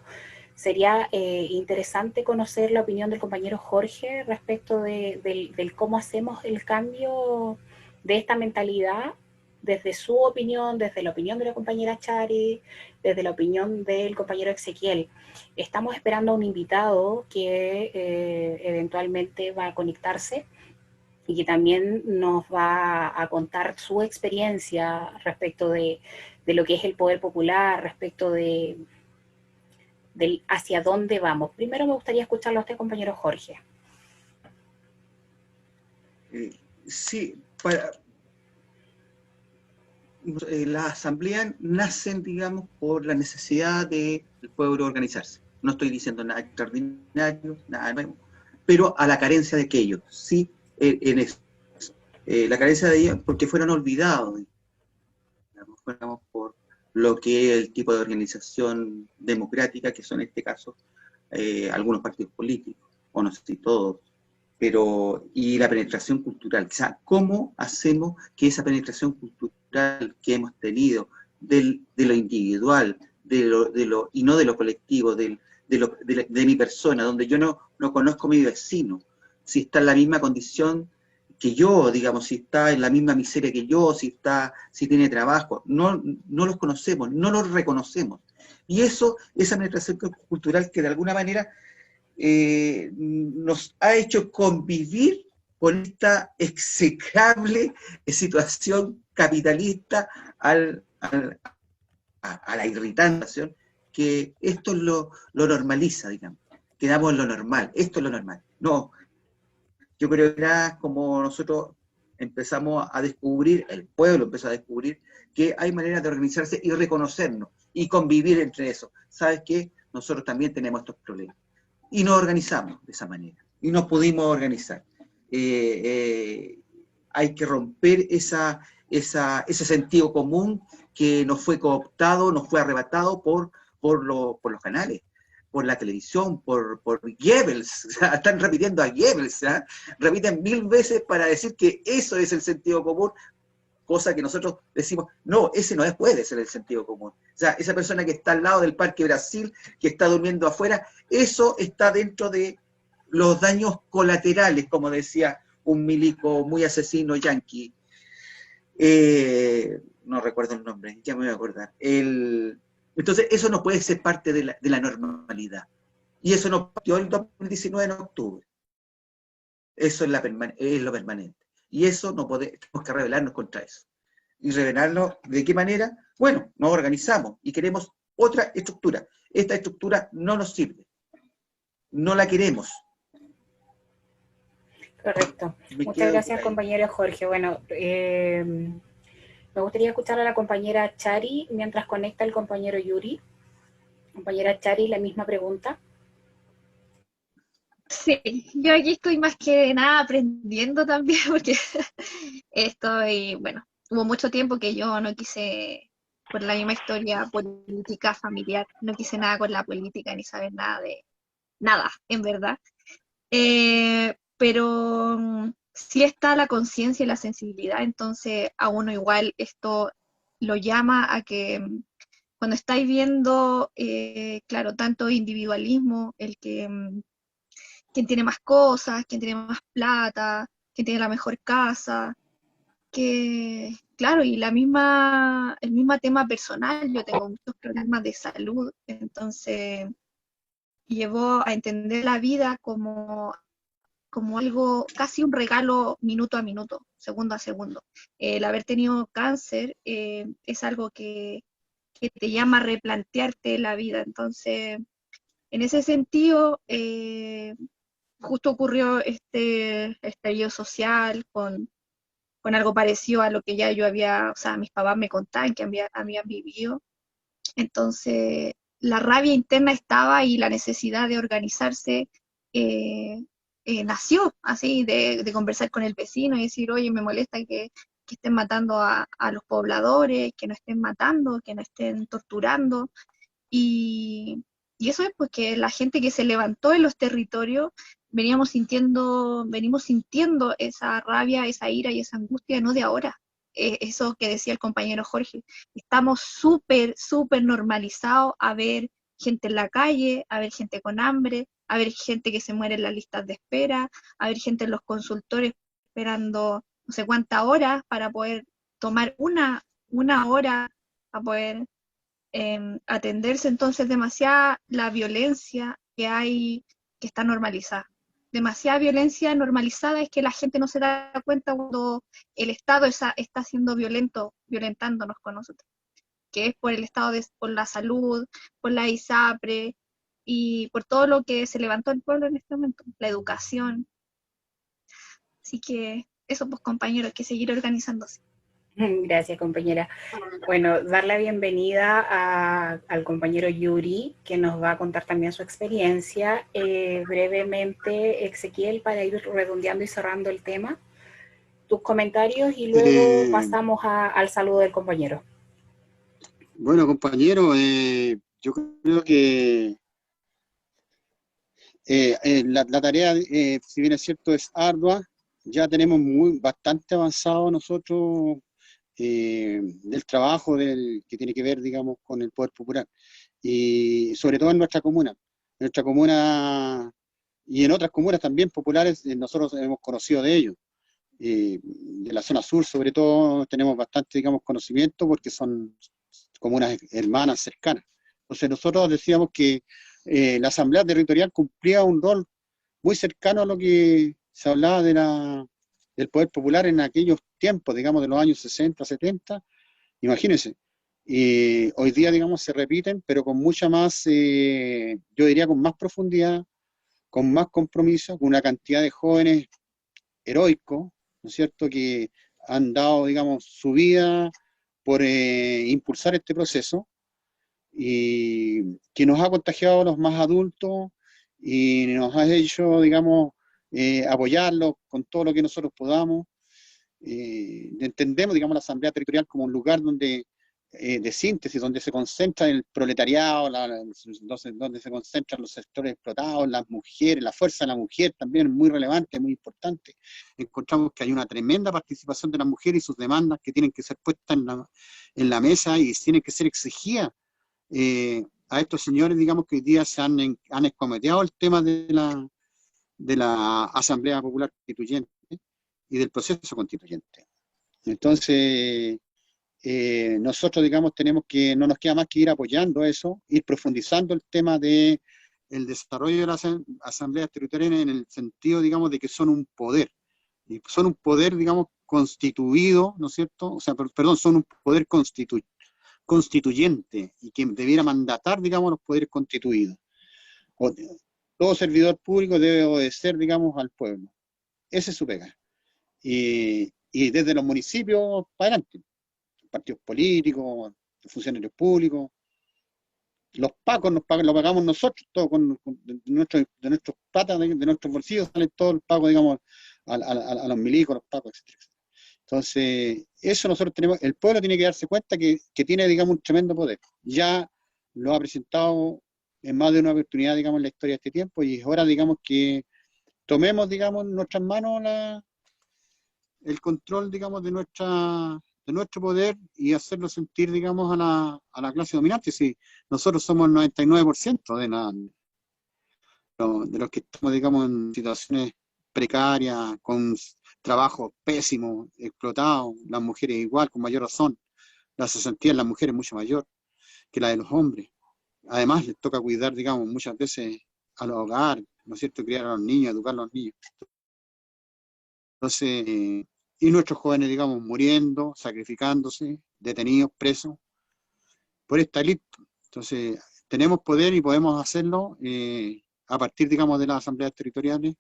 Sería interesante conocer la opinión del compañero Jorge respecto del cómo hacemos el cambio de esta mentalidad desde su opinión, desde la opinión de la compañera Chari, desde la opinión del compañero Ezequiel. Estamos esperando a un invitado que eventualmente va a conectarse y que también nos va a contar su experiencia respecto de lo que es el poder popular, respecto de hacia dónde vamos. Primero me gustaría escucharlo a usted, compañero Jorge. Sí, las asambleas nacen, digamos, por la necesidad del pueblo organizarse. No estoy diciendo nada extraordinario, nada nuevo, pero a la carencia de aquello, sí, en eso. La carencia de ellos porque fueron olvidados, digamos, por lo que es el tipo de organización democrática, que son en este caso algunos partidos políticos, o no sé si todos, pero y la penetración cultural. O sea, ¿cómo hacemos que esa penetración cultural que hemos tenido de lo individual, y no de lo colectivo, de mi persona, donde yo no conozco a mi vecino, si está en la misma condición que yo, digamos, si está en la misma miseria que yo, si tiene trabajo, no los conocemos, no los reconocemos. Y eso, esa penetración cultural que de alguna manera nos ha hecho convivir con esta execrable situación capitalista a la irritación, que esto lo normaliza, digamos, quedamos en lo normal, esto es lo normal. No, yo creo que era como nosotros empezamos a descubrir, el pueblo empezó a descubrir, que hay maneras de organizarse y reconocernos, y convivir entre eso. ¿Sabes qué? Nosotros también tenemos estos problemas. Y nos organizamos de esa manera, y nos pudimos organizar. Hay que romper ese sentido común que nos fue cooptado, nos fue arrebatado por los canales, por la televisión, por Goebbels. O sea, están repitiendo a Goebbels, ¿eh? Repiten 1000 veces para decir que eso es el sentido común, cosa que nosotros decimos, no, ese no puede ser el sentido común. O sea, esa persona que está al lado del Parque Brasil, que está durmiendo afuera, eso está dentro de los daños colaterales, como decía un milico muy asesino yanqui. No recuerdo el nombre, ya me voy a acordar. Entonces, eso no puede ser parte de la normalidad. Y eso nos partió el 2019 en octubre. Eso es lo permanente. Y eso tenemos que rebelarnos contra eso. ¿Y rebelarnos de qué manera? Bueno, nos organizamos y queremos otra estructura. Esta estructura no nos sirve. No la queremos. Correcto. Muchas gracias, compañero Jorge. Bueno, me gustaría escuchar a la compañera Chari mientras conecta el compañero Yuri. Compañera Chari, la misma pregunta. Sí, yo aquí estoy más que nada aprendiendo también, porque bueno, hubo mucho tiempo que yo no quise, por la misma historia política familiar, no quise nada con la política, ni saber nada de nada, en verdad. Pero sí está la conciencia y la sensibilidad, entonces a uno igual esto lo llama a que cuando estáis viendo, claro, tanto individualismo, el que quién tiene más cosas, quién tiene más plata, quién tiene la mejor casa, que, claro, y el mismo tema personal, yo tengo muchos problemas de salud, entonces llevó a entender la vida como algo, casi un regalo minuto a minuto, segundo a segundo. El haber tenido cáncer es algo que te llama a replantearte la vida, entonces, en ese sentido, justo ocurrió este estallido social con algo parecido a lo que ya yo había, o sea, mis papás me contaban que habían vivido. Entonces, la rabia interna estaba y la necesidad de organizarse nació así, de conversar con el vecino y decir, oye, me molesta que estén matando a los pobladores, que no estén matando, que no estén torturando. Y Y eso es porque la gente que se levantó en los territorios venimos sintiendo esa rabia, esa ira y esa angustia, no de ahora. Eso que decía el compañero Jorge, estamos súper, súper normalizados a ver gente en la calle, a ver gente con hambre, a ver gente que se muere en las listas de espera, a ver gente en los consultorios esperando no sé cuántas horas para poder tomar una hora para poder atenderse. Entonces demasiada la violencia que hay, que está normalizada. Demasiada violencia normalizada es que la gente no se da cuenta cuando el Estado está siendo violentándonos con nosotros, que es por el Estado, por la salud, por la ISAPRE y por todo lo que se levantó el pueblo en este momento, la educación. Así que eso, pues compañeros, hay que seguir organizándose. Gracias, compañera. Bueno, dar la bienvenida al compañero Yuri, que nos va a contar también su experiencia. Brevemente, Ezequiel, para ir redondeando y cerrando el tema, tus comentarios y luego pasamos al saludo del compañero. Bueno, compañero, yo creo que la tarea, si bien es cierto, es ardua. Ya tenemos bastante avanzado nosotros del trabajo que tiene que ver, digamos, con el poder popular. Y sobre todo en nuestra comuna. En nuestra comuna y en otras comunas también populares, nosotros hemos conocido de ellos. De la zona sur, sobre todo, tenemos bastante, digamos, conocimiento porque son comunas hermanas, cercanas. Entonces nosotros decíamos que la Asamblea Territorial cumplía un rol muy cercano a lo que se hablaba del poder popular en aquellos tiempos, digamos, de los años 60, 70, imagínense. Hoy día, digamos, se repiten, pero con mucha más, yo diría, con más profundidad, con más compromiso, con una cantidad de jóvenes heroicos, ¿no es cierto?, que han dado, digamos, su vida por impulsar este proceso, y que nos ha contagiado a los más adultos y nos ha hecho, digamos, apoyarlos con todo lo que nosotros podamos. Entendemos, digamos, la Asamblea Territorial como un lugar donde, de síntesis, donde se concentra el proletariado, donde se concentran los sectores explotados, las mujeres, la fuerza de la mujer también es muy relevante, muy importante. Encontramos que hay una tremenda participación de las mujeres y sus demandas que tienen que ser puestas en la mesa y tienen que ser exigidas a estos señores, digamos, que hoy día se han escometeado el tema de la Asamblea Popular Constituyente y del proceso constituyente. Entonces, nosotros, digamos, no nos queda más que ir apoyando eso, ir profundizando el tema del desarrollo de las asambleas territoriales en el sentido, digamos, de que son un poder. Y son un poder, digamos, constituido, ¿no es cierto? O sea, perdón, son un poder constituyente y que debiera mandatar, digamos, los poderes constituidos. Todo servidor público debe obedecer, digamos, al pueblo. Esa es su pega. Y desde los municipios para adelante, partidos políticos, funcionarios públicos, los pacos lo pagamos nosotros, todo de nuestros patas, de nuestros bolsillos sale todo el pago, digamos, a los milicos, los pacos, etcétera. Entonces, eso nosotros tenemos, el pueblo tiene que darse cuenta que tiene, digamos, un tremendo poder. Ya lo ha presentado en más de una oportunidad, digamos, en la historia de este tiempo, y es hora, digamos, que tomemos, digamos, en nuestras manos el control, digamos, de nuestro poder y hacerlo sentir, digamos, a la clase dominante. Si nosotros somos el 99% de los que estamos, digamos, en situaciones precarias, con trabajo pésimo, explotados, las mujeres igual, con mayor razón, la cesantía en las mujeres es mucho mayor que la de los hombres. Además, les toca cuidar, digamos, muchas veces a los hogares, ¿no es cierto?, criar a los niños, educar a los niños. Entonces, y nuestros jóvenes, digamos, muriendo, sacrificándose, detenidos, presos, por esta élite. Entonces, tenemos poder y podemos hacerlo a partir, digamos, de las asambleas territoriales.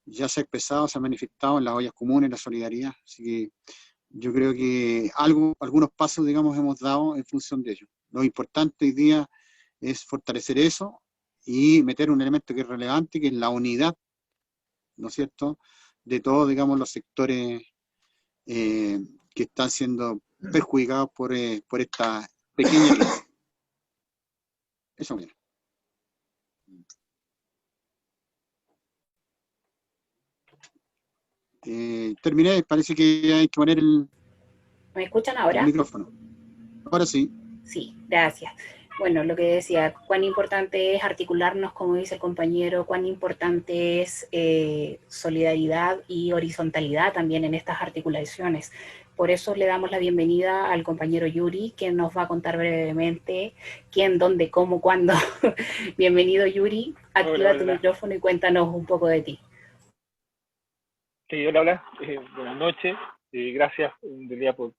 Ya se ha expresado, se ha manifestado en las ollas comunes, la solidaridad. Así que yo creo que algunos pasos, digamos, hemos dado en función de ello. Lo importante hoy día es fortalecer eso y meter un elemento que es relevante, que es la unidad, ¿no es cierto?, de todos, digamos, los sectores que están siendo perjudicados por esta pequeña crisis. Eso mismo. Terminé, parece que hay que poner ¿Me escuchan el ahora? micrófono. Ahora sí. Sí, gracias. Bueno, lo que decía, cuán importante es articularnos, como dice el compañero, cuán importante es solidaridad y horizontalidad también en estas articulaciones. Por eso le damos la bienvenida al compañero Yuri, que nos va a contar brevemente quién, dónde, cómo, cuándo. Bienvenido, Yuri. Activa Hola, tu hola. micrófono y cuéntanos un poco de ti. Sí, hola, hola. Buenas noches. Gracias en realidad por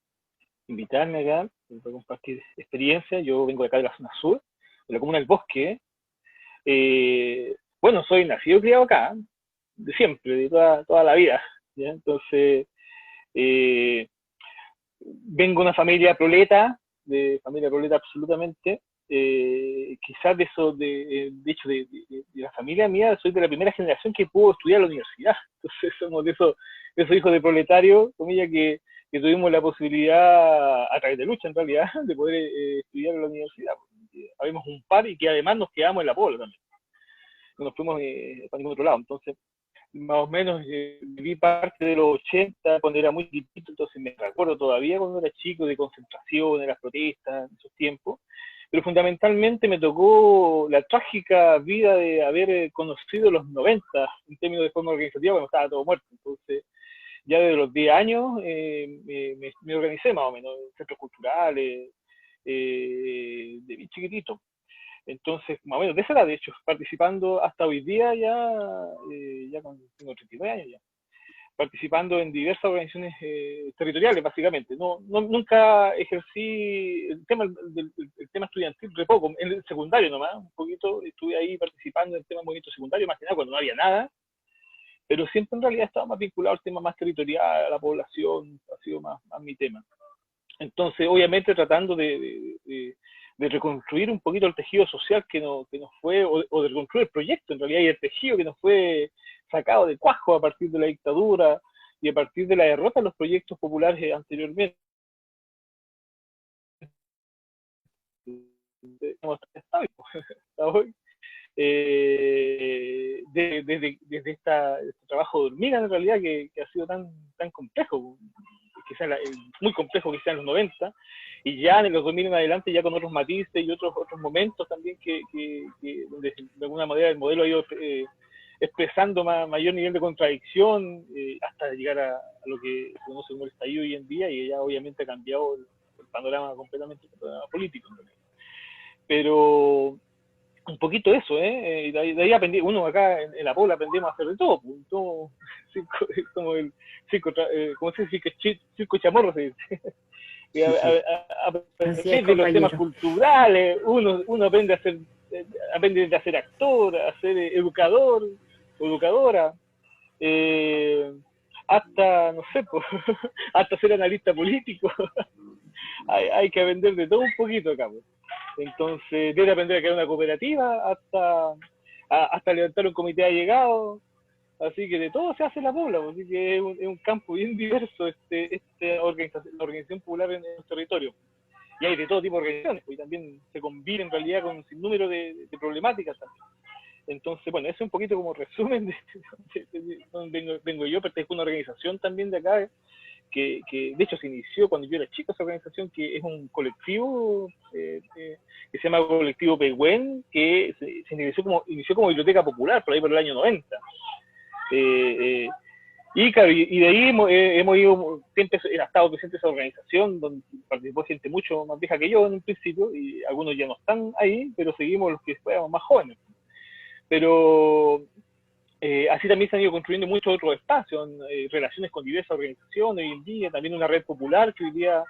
invitarme acá, por compartir experiencia. Yo vengo de acá de la zona sur, de la comuna del Bosque. Bueno, soy nacido y criado acá, de siempre, de toda la vida. ¿Ya? Entonces, eh, vengo de una de familia proleta absolutamente. Quizás de eso, de hecho, de la familia mía, soy de la primera generación que pudo estudiar a la universidad. Entonces somos de esos hijos de proletarios, comilla, que tuvimos la posibilidad, a través de lucha en realidad, de poder estudiar en la universidad. Habíamos un par y que además nos quedamos en la Pobla también. No nos fuimos para ningún otro lado. Entonces, más o menos viví parte de los 80 cuando era muy chiquito, entonces me recuerdo todavía cuando era chico de concentración, de las protestas, en esos tiempos, pero fundamentalmente me tocó la trágica vida de haber conocido los 90 en términos de forma organizativa cuando estaba todo muerto. Entonces, ya desde los 10 años me organicé más o menos en centros culturales, de bien chiquitito. Entonces, más o menos de esa edad, de hecho, participando hasta hoy día ya tengo 39 años ya, participando en diversas organizaciones territoriales, básicamente. Nunca ejercí el tema estudiantil, re poco, en el secundario nomás, un poquito, estuve ahí participando en el tema movimiento secundario, más que nada cuando no había nada, pero siempre en realidad estaba más vinculado al tema más territorial, a la población, ha sido más mi tema. Entonces, obviamente tratando de reconstruir un poquito el tejido social que nos fue, o de reconstruir el proyecto en realidad, y el tejido que nos fue sacado de cuajo a partir de la dictadura y a partir de la derrota de los proyectos populares anteriormente. Desde este trabajo de hormiga en realidad que ha sido tan complejo, quizás muy complejo quizás en los 90, y ya en los 2000 en adelante ya con otros matices y otros momentos también donde de alguna manera el modelo ha ido expresando mayor nivel de contradicción hasta llegar a lo que se conoce como el estallido hoy en día, y ya obviamente ha cambiado el panorama completamente, el panorama político. Pero un poquito eso, ¿eh? De ahí aprendí, uno acá en la Pobla aprendimos a hacer de todo, como el circo, ¿cómo se dice? Circo chamorro se dice. Así es, De los temas compañero. culturales, uno aprende aprende a ser actor, a ser educador, o educadora, hasta, no sé, hasta ser analista político. Hay que aprender de todo un poquito acá, pues. Entonces, desde aprender a crear una cooperativa hasta levantar un comité de allegados. Así que de todo se hace en la Pobla, así que es un campo bien diverso la organización popular en el territorio. Y hay de todo tipo de organizaciones, pues, y también se combina en realidad con un sinnúmero de problemáticas también. Entonces, bueno, eso es un poquito como resumen de donde vengo yo. Pertenezco a una organización también de acá, que de hecho se inició cuando yo era chico, esa organización, que es un colectivo que se llama Colectivo Pehuen, que se inició como biblioteca popular por ahí por el año 90. Y claro, y de ahí hemos ido, siempre ha estado presente esa organización, donde participó gente mucho más vieja que yo en un principio, y algunos ya no están ahí, pero seguimos los que fuéramos más jóvenes. Pero así también se han ido construyendo muchos otros espacios, relaciones con diversas organizaciones hoy en día, también una red popular que hoy día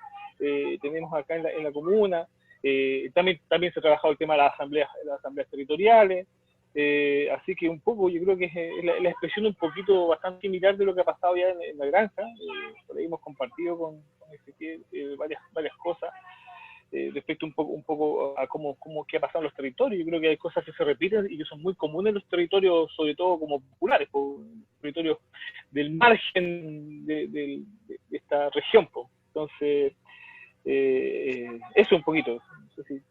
tenemos acá en la comuna. También se ha trabajado el tema de las asambleas territoriales. Así que un poco yo creo que es la expresión un poquito bastante similar de lo que ha pasado ya en la granja. Por ahí hemos compartido con Ezequiel varias cosas respecto un poco a qué ha pasado en los territorios. Yo creo que hay cosas que se repiten y que son muy comunes en los territorios, sobre todo como populares, territorios del margen de esta región. Entonces, eso un poquito. No sé si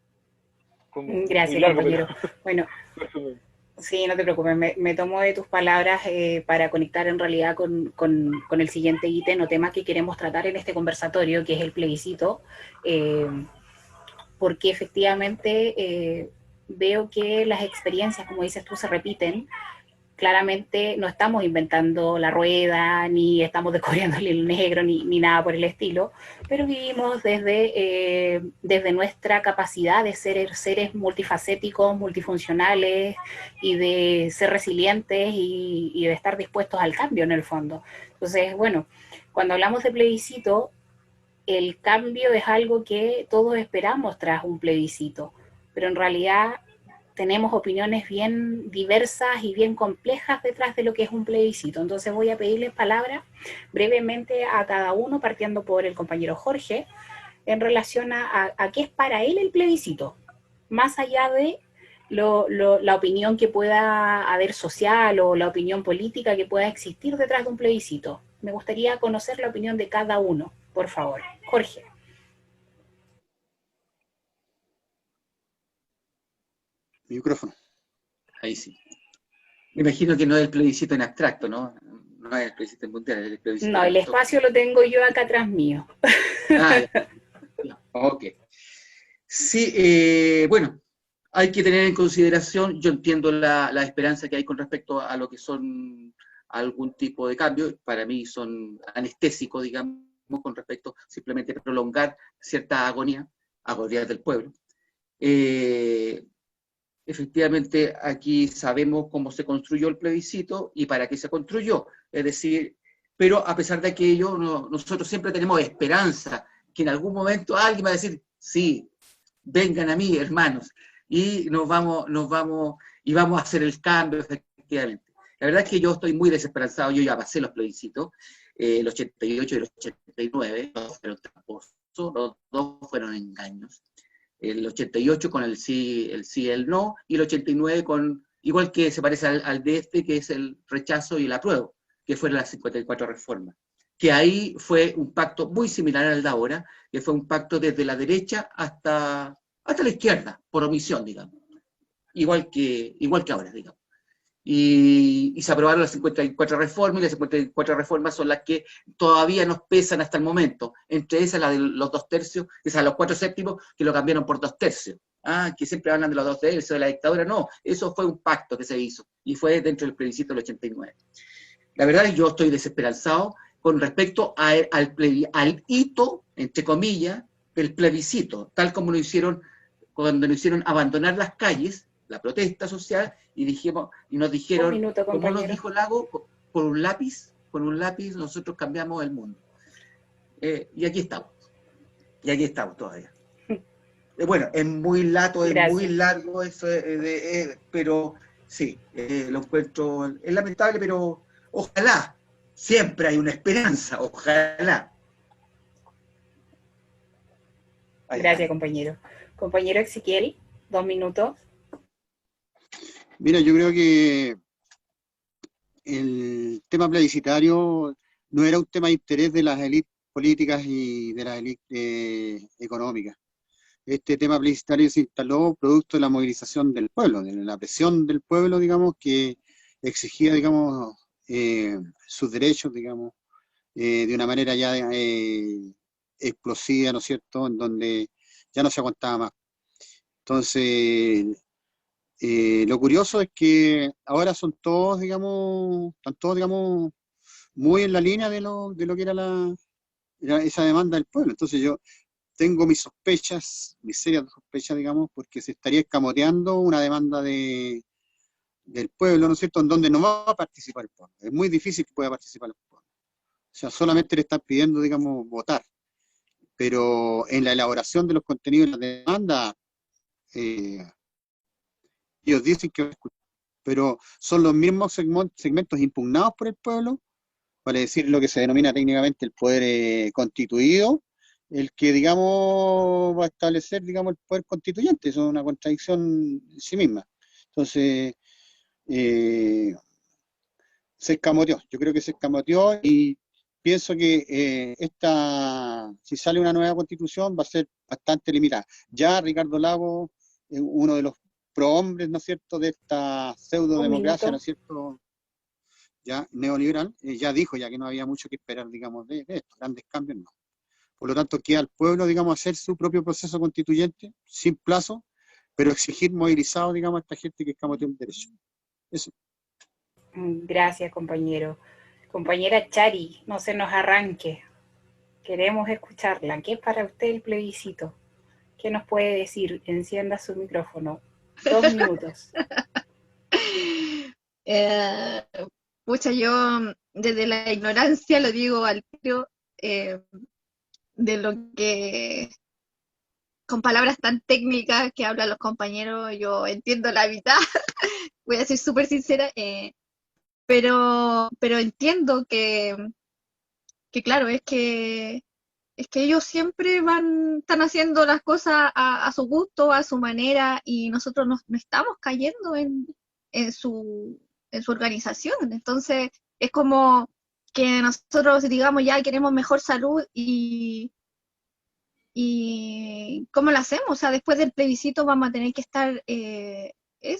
fue muy Gracias, largo, pero compañero. Bueno, Sí, no te preocupes, me tomo de tus palabras para conectar en realidad con el siguiente ítem o tema que queremos tratar en este conversatorio, que es el plebiscito, eh, porque efectivamente veo que las experiencias, como dices tú, se repiten. Claramente no estamos inventando la rueda, ni estamos descubriendo el hilo negro, ni nada por el estilo, pero vivimos desde nuestra capacidad de ser seres multifacéticos, multifuncionales y de ser resilientes y de estar dispuestos al cambio en el fondo. Entonces, bueno, cuando hablamos de plebiscito, el cambio es algo que todos esperamos tras un plebiscito, pero en realidad tenemos opiniones bien diversas y bien complejas detrás de lo que es un plebiscito. Entonces voy a pedirles palabra brevemente a cada uno, partiendo por el compañero Jorge, en relación a qué es para él el plebiscito, más allá de la opinión que pueda haber social o la opinión política que pueda existir detrás de un plebiscito. Me gustaría conocer la opinión de cada uno, por favor. Jorge. Micrófono. Ahí sí. Me imagino que no es el plebiscito en abstracto, ¿no? No es el plebiscito en mundial, es el plebiscito No, que el nos toca. espacio lo tengo yo acá atrás mío. Ah, ya. Ok. Sí, bueno, hay que tener en consideración, yo entiendo la esperanza que hay con respecto a lo que son algún tipo de cambio, para mí son anestésicos, digamos, con respecto simplemente a prolongar cierta agonía del pueblo. Efectivamente, aquí sabemos cómo se construyó el plebiscito y para qué se construyó. Es decir, pero a pesar de aquello, nosotros siempre tenemos esperanza que en algún momento alguien va a decir, sí, vengan a mí, hermanos, y y vamos a hacer el cambio, efectivamente. La verdad es que yo estoy muy desesperanzado, yo ya pasé los plebiscitos, el 88 y el 89, los fueron tramposos, los dos fueron engaños. El 88 con el sí y el no, y el 89 con, igual que se parece al de este, que es el rechazo y el apruebo, que fueron las 54 reformas. Que ahí fue un pacto muy similar al de ahora, que fue un pacto desde la derecha hasta la izquierda, por omisión, digamos. Igual que ahora, digamos. Y se aprobaron las 54 reformas, y las 54 reformas son las que todavía nos pesan hasta el momento. Entre esas, la de los 2/3, esas los 4/7, que lo cambiaron por 2/3. Que siempre hablan de los 2/3, de la dictadura. No, eso fue un pacto que se hizo, y fue dentro del plebiscito del 89. La verdad es que yo estoy desesperanzado con respecto al hito, entre comillas, del plebiscito, tal como lo hicieron cuando nos hicieron abandonar las calles, la protesta social, y nos Un dijeron, minuto, como nos compañero. dijo Lago, con un lápiz nosotros cambiamos el mundo. Y aquí estamos todavía. Bueno, es muy lato, es Gracias. muy largo eso, pero sí, lo encuentro, es lamentable, pero ojalá, siempre hay una esperanza, ojalá. Gracias, compañero. Compañero Ezequiel, 2 minutos. Mira, yo creo que el tema plebiscitario no era un tema de interés de las élites políticas y de las élites económicas. Este tema plebiscitario se instaló producto de la movilización del pueblo, de la presión del pueblo, digamos, que exigía, digamos, sus derechos, digamos, de una manera ya explosiva, ¿no es cierto?, en donde ya no se aguantaba más. Entonces, lo curioso es que ahora son todos, digamos, están todos, digamos, muy en la línea de lo que era esa demanda del pueblo. Entonces yo tengo mis sospechas, mis serias sospechas, digamos, porque se estaría escamoteando una demanda del pueblo, ¿no es cierto?, en donde no va a participar el pueblo. Es muy difícil que pueda participar el pueblo. O sea, solamente le están pidiendo, digamos, votar. Pero en la elaboración de los contenidos de la demanda, ellos dicen que, pero son los mismos segmentos impugnados por el pueblo, vale decir lo que se denomina técnicamente el poder constituido, el que, digamos, va a establecer, digamos, el poder constituyente. Eso es una contradicción en sí misma. Entonces, se escamoteó. Yo creo que se escamoteó y pienso que si sale una nueva constitución va a ser bastante limitada. Ya Ricardo Lago, uno de los prohombres, ¿no es cierto?, de esta pseudo-democracia, ¿no es cierto?, ya neoliberal, ya dijo ya que no había mucho que esperar, digamos, de estos grandes cambios, no. Por lo tanto, queda al pueblo, digamos, hacer su propio proceso constituyente, sin plazo, pero exigir movilizado, digamos, a esta gente que escamotea un derecho. Eso. Gracias, compañero. Compañera Chari, no se nos arranque. Queremos escucharla. ¿Qué es para usted el plebiscito? ¿Qué nos puede decir? Encienda su micrófono. 2 minutos. Pucha, yo desde la ignorancia lo digo al tiro, de lo que, con palabras tan técnicas que hablan los compañeros, yo entiendo la mitad, voy a ser súper sincera, pero entiendo que claro, es que ellos siempre están haciendo las cosas a su gusto, a su manera, y nosotros no estamos cayendo en su organización. Entonces, es como que nosotros digamos ya queremos mejor salud y ¿cómo lo hacemos? O sea, después del plebiscito vamos a tener que estar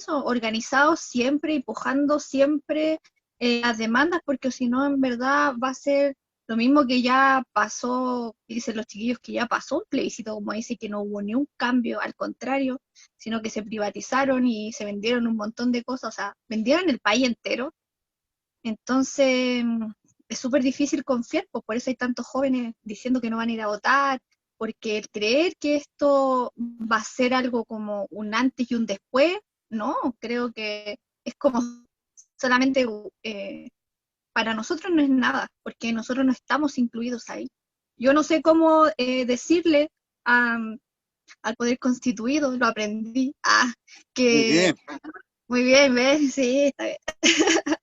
organizados siempre, empujando siempre las demandas, porque si no, en verdad va a ser lo mismo que ya pasó, dicen los chiquillos que ya pasó un plebiscito, como dice, que no hubo ni un cambio, al contrario, sino que se privatizaron y se vendieron un montón de cosas, o sea, vendieron el país entero. Entonces, es súper difícil confiar, pues por eso hay tantos jóvenes diciendo que no van a ir a votar, porque el creer que esto va a ser algo como un antes y un después, no, creo que es como solamente para nosotros no es nada, porque nosotros no estamos incluidos ahí. Yo no sé cómo decirle al poder constituido, lo aprendí, Muy bien. Muy bien, ¿ves? Sí, está bien.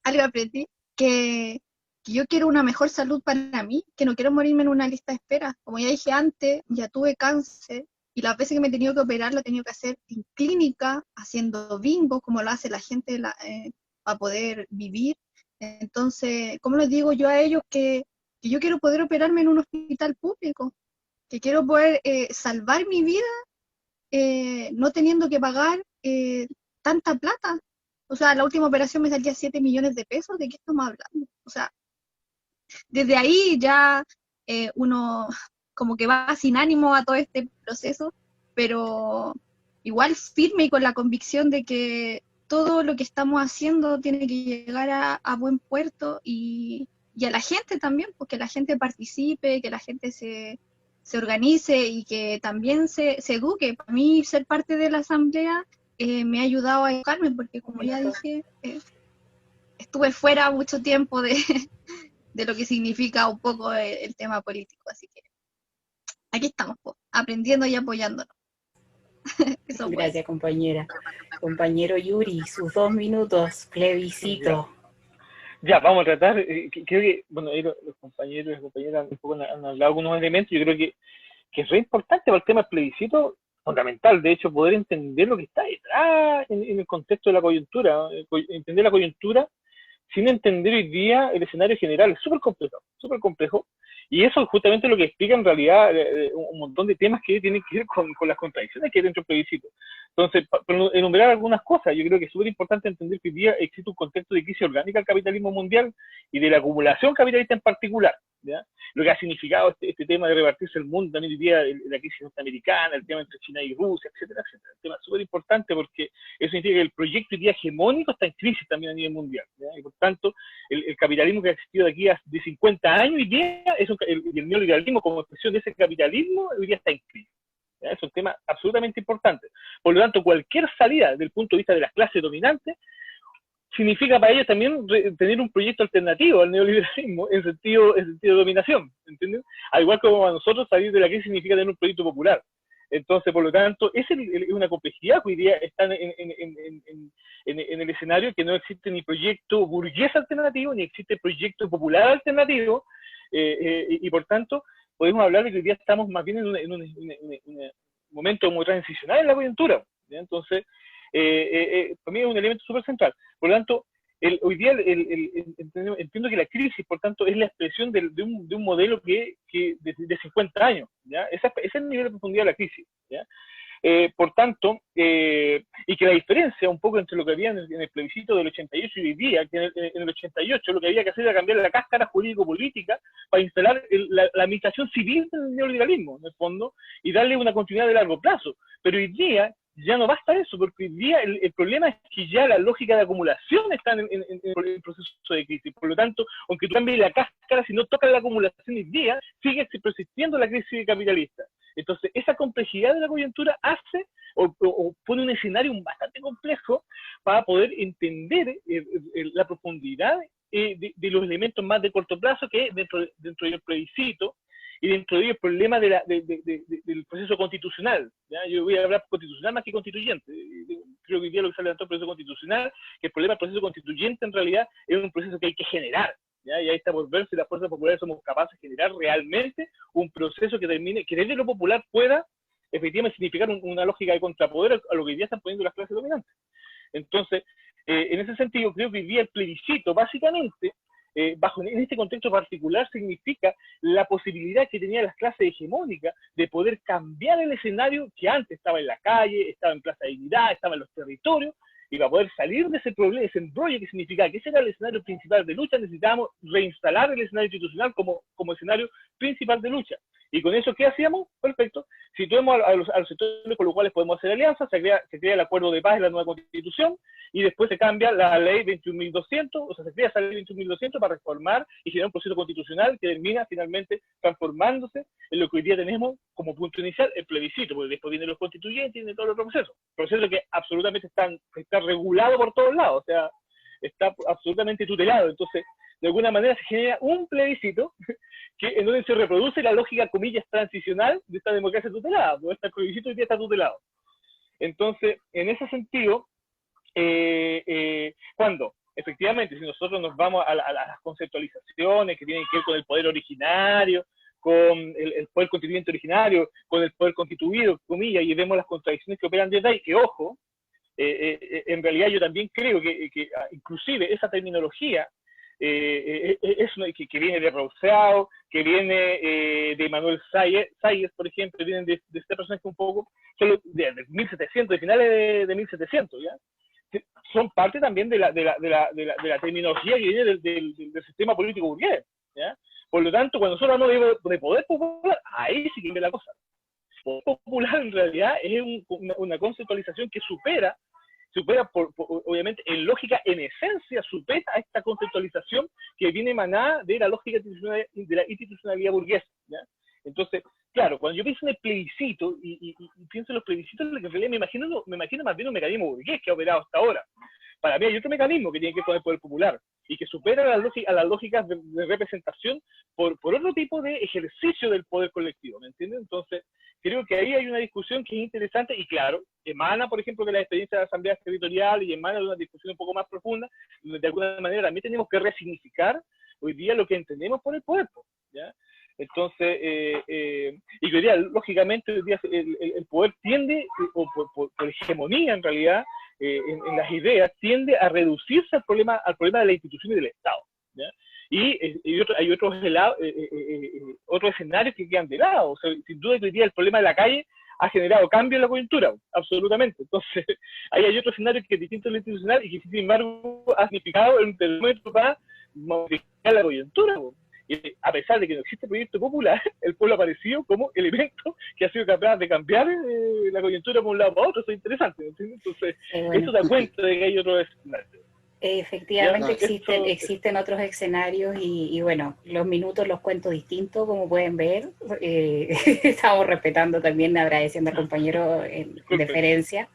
Algo aprendí, que yo quiero una mejor salud para mí, que no quiero morirme en una lista de espera. Como ya dije antes, ya tuve cáncer, y las veces que me he tenido que operar lo he tenido que hacer en clínica, haciendo bingo, como lo hace la gente para poder vivir. Entonces, ¿cómo les digo yo a ellos que yo quiero poder operarme en un hospital público? Que quiero poder salvar mi vida no teniendo que pagar tanta plata. O sea, la última operación me salía 7 millones de pesos, ¿de qué estamos hablando? O sea, desde ahí ya uno como que va sin ánimo a todo este proceso, pero igual firme y con la convicción de que todo lo que estamos haciendo tiene que llegar a buen puerto y a la gente también, porque la gente participe, que la gente se organice y que también se eduque. Para mí ser parte de la asamblea me ha ayudado a educarme, porque como ya dije, estuve fuera mucho tiempo de lo que significa un poco el tema político, así que aquí estamos, aprendiendo y apoyándonos. Eso gracias, compañera. Compañero Yuri, sus 2 minutos, plebiscito. Ya, vamos a tratar, creo que, bueno, los compañeros y las compañeras un poco han hablado de algunos elementos, yo creo que es re importante para el tema del plebiscito, fundamental, de hecho, poder entender lo que está detrás en el contexto de la coyuntura, entender la coyuntura sin entender hoy día el escenario general, es súper complejo, y eso es justamente lo que explica en realidad un montón de temas que tienen que ver con las contradicciones que hay dentro del plebiscito. Entonces, para enumerar algunas cosas, yo creo que es súper importante entender que hoy día existe un contexto de crisis orgánica del capitalismo mundial y de la acumulación capitalista en particular, ¿ya? Lo que ha significado este tema de repartirse el mundo, también hoy día la crisis norteamericana, el tema entre China y Rusia, etcétera, etcétera. Un tema súper importante porque eso significa que el proyecto hoy día hegemónico está en crisis también a nivel mundial, ¿ya? Y por tanto, el capitalismo que ha existido de aquí a de 50 años hoy día, el neoliberalismo como expresión de ese capitalismo hoy día está en crisis. ¿Ya? Es un tema absolutamente importante. Por lo tanto, cualquier salida desde el punto de vista de las clases dominantes significa para ellos también tener un proyecto alternativo al neoliberalismo en sentido de dominación, ¿entiendes? Al igual como para nosotros salir de la crisis significa tener un proyecto popular. Entonces, por lo tanto, es una complejidad que hoy día está en el escenario, que no existe ni proyecto burgués alternativo, ni existe proyecto popular alternativo, y por tanto, podemos hablar de que hoy día estamos más bien en un momento muy transicional en la coyuntura, ¿ya? Entonces, para mí es un elemento súper central. Por lo tanto, hoy día entiendo que la crisis, por tanto, es la expresión de un modelo que de 50 años, ¿ya? Ese es el nivel de profundidad de la crisis, ¿ya? Por tanto, y que la diferencia un poco entre lo que había en el plebiscito del 88 y hoy día, que en el 88 lo que había que hacer era cambiar la cáscara jurídico-política para instalar la administración civil del neoliberalismo, en el fondo, y darle una continuidad de largo plazo. Pero hoy día ya no basta eso, porque hoy día el problema es que ya la lógica de acumulación está en el proceso de crisis. Por lo tanto, aunque tú cambies la cáscara, si no tocas la acumulación hoy día, sigue persistiendo la crisis capitalista. Entonces, esa complejidad de la coyuntura hace o pone un escenario bastante complejo para poder entender la profundidad de los elementos más de corto plazo que dentro del plebiscito y dentro de ello el problema del proceso constitucional. ¿Ya? Yo voy a hablar constitucional más que constituyente. Creo que hoy día lo que se levantó el proceso constitucional, que el problema del proceso constituyente en realidad es un proceso que hay que generar. ¿Ya? Y ahí está por ver si las fuerzas populares somos capaces de generar realmente un proceso que termine, que desde lo popular pueda efectivamente significar una lógica de contrapoder a lo que hoy día están poniendo las clases dominantes. Entonces, en ese sentido, creo que hoy día el plebiscito, básicamente, en este contexto particular, significa la posibilidad que tenían las clases hegemónicas de poder cambiar el escenario que antes estaba en la calle, estaba en Plaza de Dignidad, estaba en los territorios, y para poder salir de ese problema, ese embrollo que significaba que ese era el escenario principal de lucha, necesitábamos reinstalar el escenario institucional como escenario principal de lucha. Y con eso, ¿qué hacíamos? Perfecto. Situemos a los sectores con los cuales podemos hacer alianzas, se crea el acuerdo de paz en la nueva constitución, y después se cambia la ley 21.200, o sea, se crea esa ley 21.200 para reformar y generar un proceso constitucional que termina finalmente transformándose en lo que hoy día tenemos como punto inicial, el plebiscito, porque después vienen los constituyentes y viene todo el otro proceso que absolutamente está regulado por todos lados, o sea, está absolutamente tutelado. Entonces, de alguna manera se genera un plebiscito en donde se reproduce la lógica, comillas, transicional de esta democracia tutelada, porque este plebiscito hoy día está tutelado. Entonces, en ese sentido, cuando efectivamente, si nosotros nos vamos a las conceptualizaciones que tienen que ver con el poder originario, con el poder constituyente originario, con el poder constituido, comillas, y vemos las contradicciones que operan desde ahí, que ojo, en realidad yo también creo que inclusive esa terminología que viene de Rousseau, que viene de Manuel Salles, por ejemplo, vienen de este personaje un poco, solo de 1700, de finales de 1700, ¿ya? Son parte también de la terminología que viene del sistema político burgués, ¿ya? Por lo tanto, cuando nosotros hablamos de poder popular, ahí sí que viene la cosa. Poder popular en realidad es una conceptualización que supera obviamente, en lógica, en esencia, supera a esta conceptualización que viene emanada de la lógica de la institucionalidad burguesa, ¿ya? Entonces, claro, cuando yo pienso en el plebiscito y pienso en los plebiscitos, lo que en realidad me imagino más bien un mecanismo burgués que ha operado hasta ahora. Para mí hay otro mecanismo que tiene que ver con el poder popular y que supera a las lógicas de representación por otro tipo de ejercicio del poder colectivo, ¿me entiendes? Entonces, creo que ahí hay una discusión que es interesante y, claro, emana, por ejemplo, de la experiencia de asambleas territoriales y emana de una discusión un poco más profunda, donde de alguna manera también tenemos que resignificar hoy día lo que entendemos por el poder, ¿ya? Entonces, y que hoy día, lógicamente, hoy día el poder tiende, o por hegemonía en realidad, en las ideas, tiende a reducirse al problema de la institución y del Estado, ¿ya? Y hay otros escenarios que quedan de lado. O sea, sin duda que hoy día el problema de la calle ha generado cambio en la coyuntura, absolutamente. Entonces, ahí hay otro escenario que es distinto a lo institucional y que, sin embargo, ha significado un termómetro para modificar la coyuntura. Y a pesar de que no existe proyecto popular, el pueblo ha aparecido como elemento que ha sido capaz de cambiar la coyuntura por un lado para otro. Eso es interesante, ¿no? Entonces, bueno, eso da cuenta de que hay otros escenarios. Efectivamente existen otros escenarios y bueno, los minutos los cuento distintos, como pueden ver. Estamos respetando también, agradeciendo al compañero en deferencia,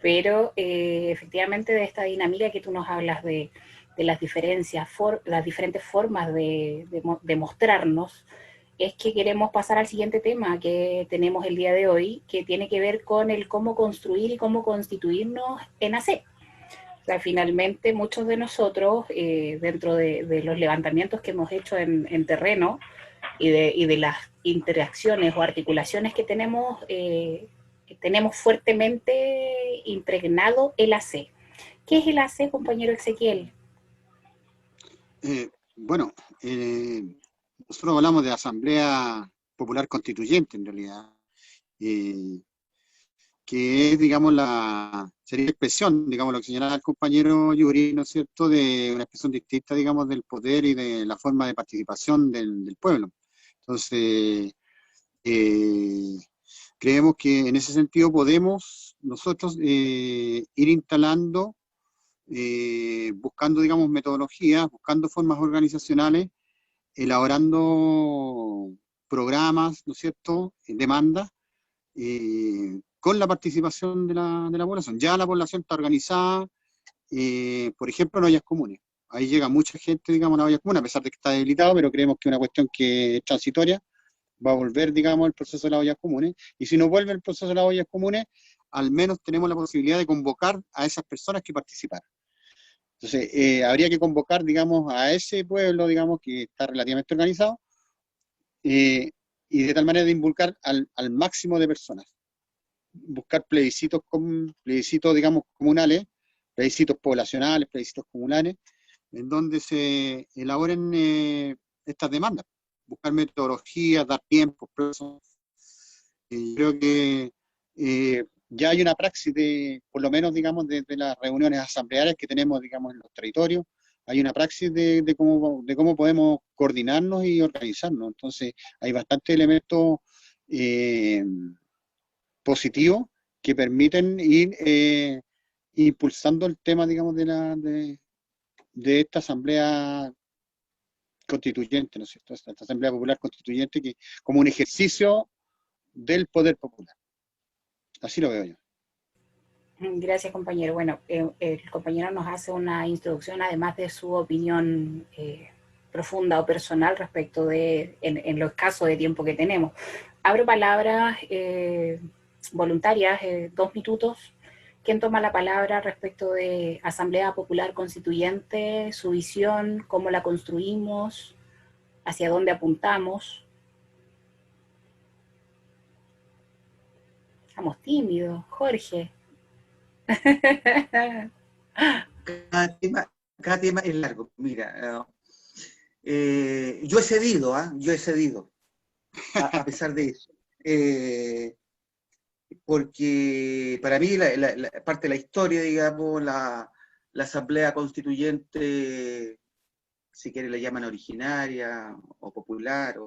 pero efectivamente de esta dinámica que tú nos hablas de las diferencias, las diferentes formas de mostrarnos, es que queremos pasar al siguiente tema que tenemos el día de hoy, que tiene que ver con el cómo construir y cómo constituirnos en AC. O sea, finalmente muchos de nosotros, dentro de los levantamientos que hemos hecho en terreno y de las interacciones o articulaciones que tenemos fuertemente impregnado el AC. ¿Qué es el AC, compañero Ezequiel? Bueno, nosotros hablamos de Asamblea Popular Constituyente, en realidad. que es, digamos, sería expresión, digamos, lo que señalaba el compañero Yuri, ¿no es cierto?, de una expresión distinta, digamos, del poder y de la forma de participación del pueblo. Entonces, creemos que en ese sentido podemos nosotros ir instalando, buscando, digamos, metodologías, buscando formas organizacionales, elaborando programas, ¿no es cierto?, demandas, con la participación de la población. Ya la población está organizada, por ejemplo, en ollas comunes. Ahí llega mucha gente, digamos, a la olla común, a pesar de que está debilitado, pero creemos que es una cuestión que es transitoria, va a volver, digamos, el proceso de las ollas comunes, y si no vuelve el proceso de las ollas comunes, al menos tenemos la posibilidad de convocar a esas personas que participaron. Entonces, habría que convocar, digamos, a ese pueblo, digamos, que está relativamente organizado, y de tal manera de involucrar al máximo de personas. Buscar plebiscitos, digamos, comunales, plebiscitos poblacionales, plebiscitos comunales, en donde se elaboren estas demandas. Buscar metodologías, dar tiempos, plazos. Creo que ya hay una praxis por lo menos, digamos, de las reuniones asamblearias que tenemos, digamos, en los territorios, hay una praxis de cómo podemos coordinarnos y organizarnos. Entonces, hay bastantes elementos positivos que permiten ir impulsando el tema, digamos, de esta asamblea constituyente, ¿no es cierto? Esta asamblea popular constituyente, que como un ejercicio del poder popular. Así lo veo yo. Gracias, compañero. Bueno, el compañero nos hace una introducción, además de su opinión profunda o personal respecto en lo escaso de tiempo que tenemos. Abro palabras voluntarias, 2 minutos. ¿Quién toma la palabra respecto de Asamblea Popular Constituyente, su visión, cómo la construimos, hacia dónde apuntamos? Estamos tímidos. Jorge. Cada tema es largo. Mira, yo he cedido, a pesar de eso. Porque para mí la parte de la historia, digamos, la asamblea constituyente, si quieren la llaman originaria o popular,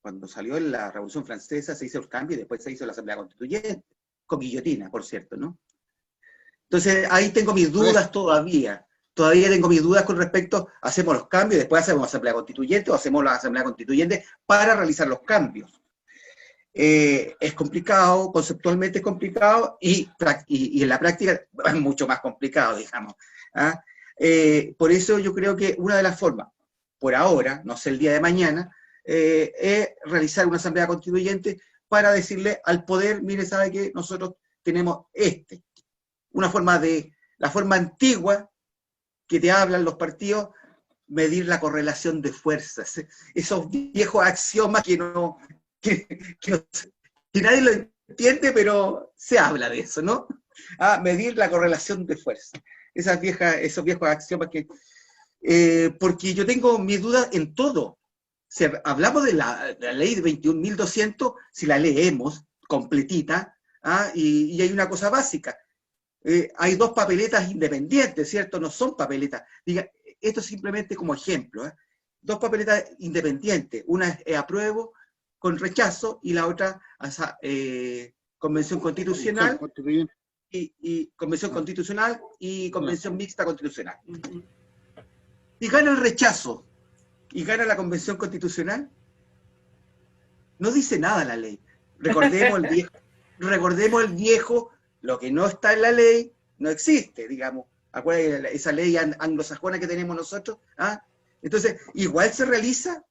cuando salió la Revolución Francesa se hizo el cambio y después se hizo la asamblea constituyente, con guillotina, por cierto, ¿no? Entonces ahí tengo mis dudas todavía tengo mis dudas con respecto, hacemos los cambios, después hacemos asamblea constituyente o hacemos la asamblea constituyente para realizar los cambios. Es complicado, conceptualmente es complicado, y en la práctica es mucho más complicado, digamos. ¿Ah? Por eso yo creo que una de las formas, por ahora, no sé el día de mañana, es realizar una asamblea constituyente para decirle al poder, mire, sabe que nosotros tenemos la forma antigua que te hablan los partidos, medir la correlación de fuerzas, esos viejos axiomas que nadie lo entiende, pero se habla de eso, ¿no? Medir la correlación de fuerzas, esos viejos axiomas porque yo tengo mis dudas en todo. Si hablamos de la ley de 21.200, si la leemos completita, y hay una cosa básica, hay 2 papeletas independientes, ¿cierto? No son papeletas. Diga, esto simplemente como ejemplo, 2 papeletas independientes, una es apruebo con rechazo y la otra convención constitucional y convención constitucional y convención mixta constitucional. Y gana el rechazo y gana la convención constitucional. No dice nada la ley. Recordemos el viejo, lo que no está en la ley no existe, digamos. Acuérdense esa ley anglosajona que tenemos nosotros. Entonces, igual se realiza.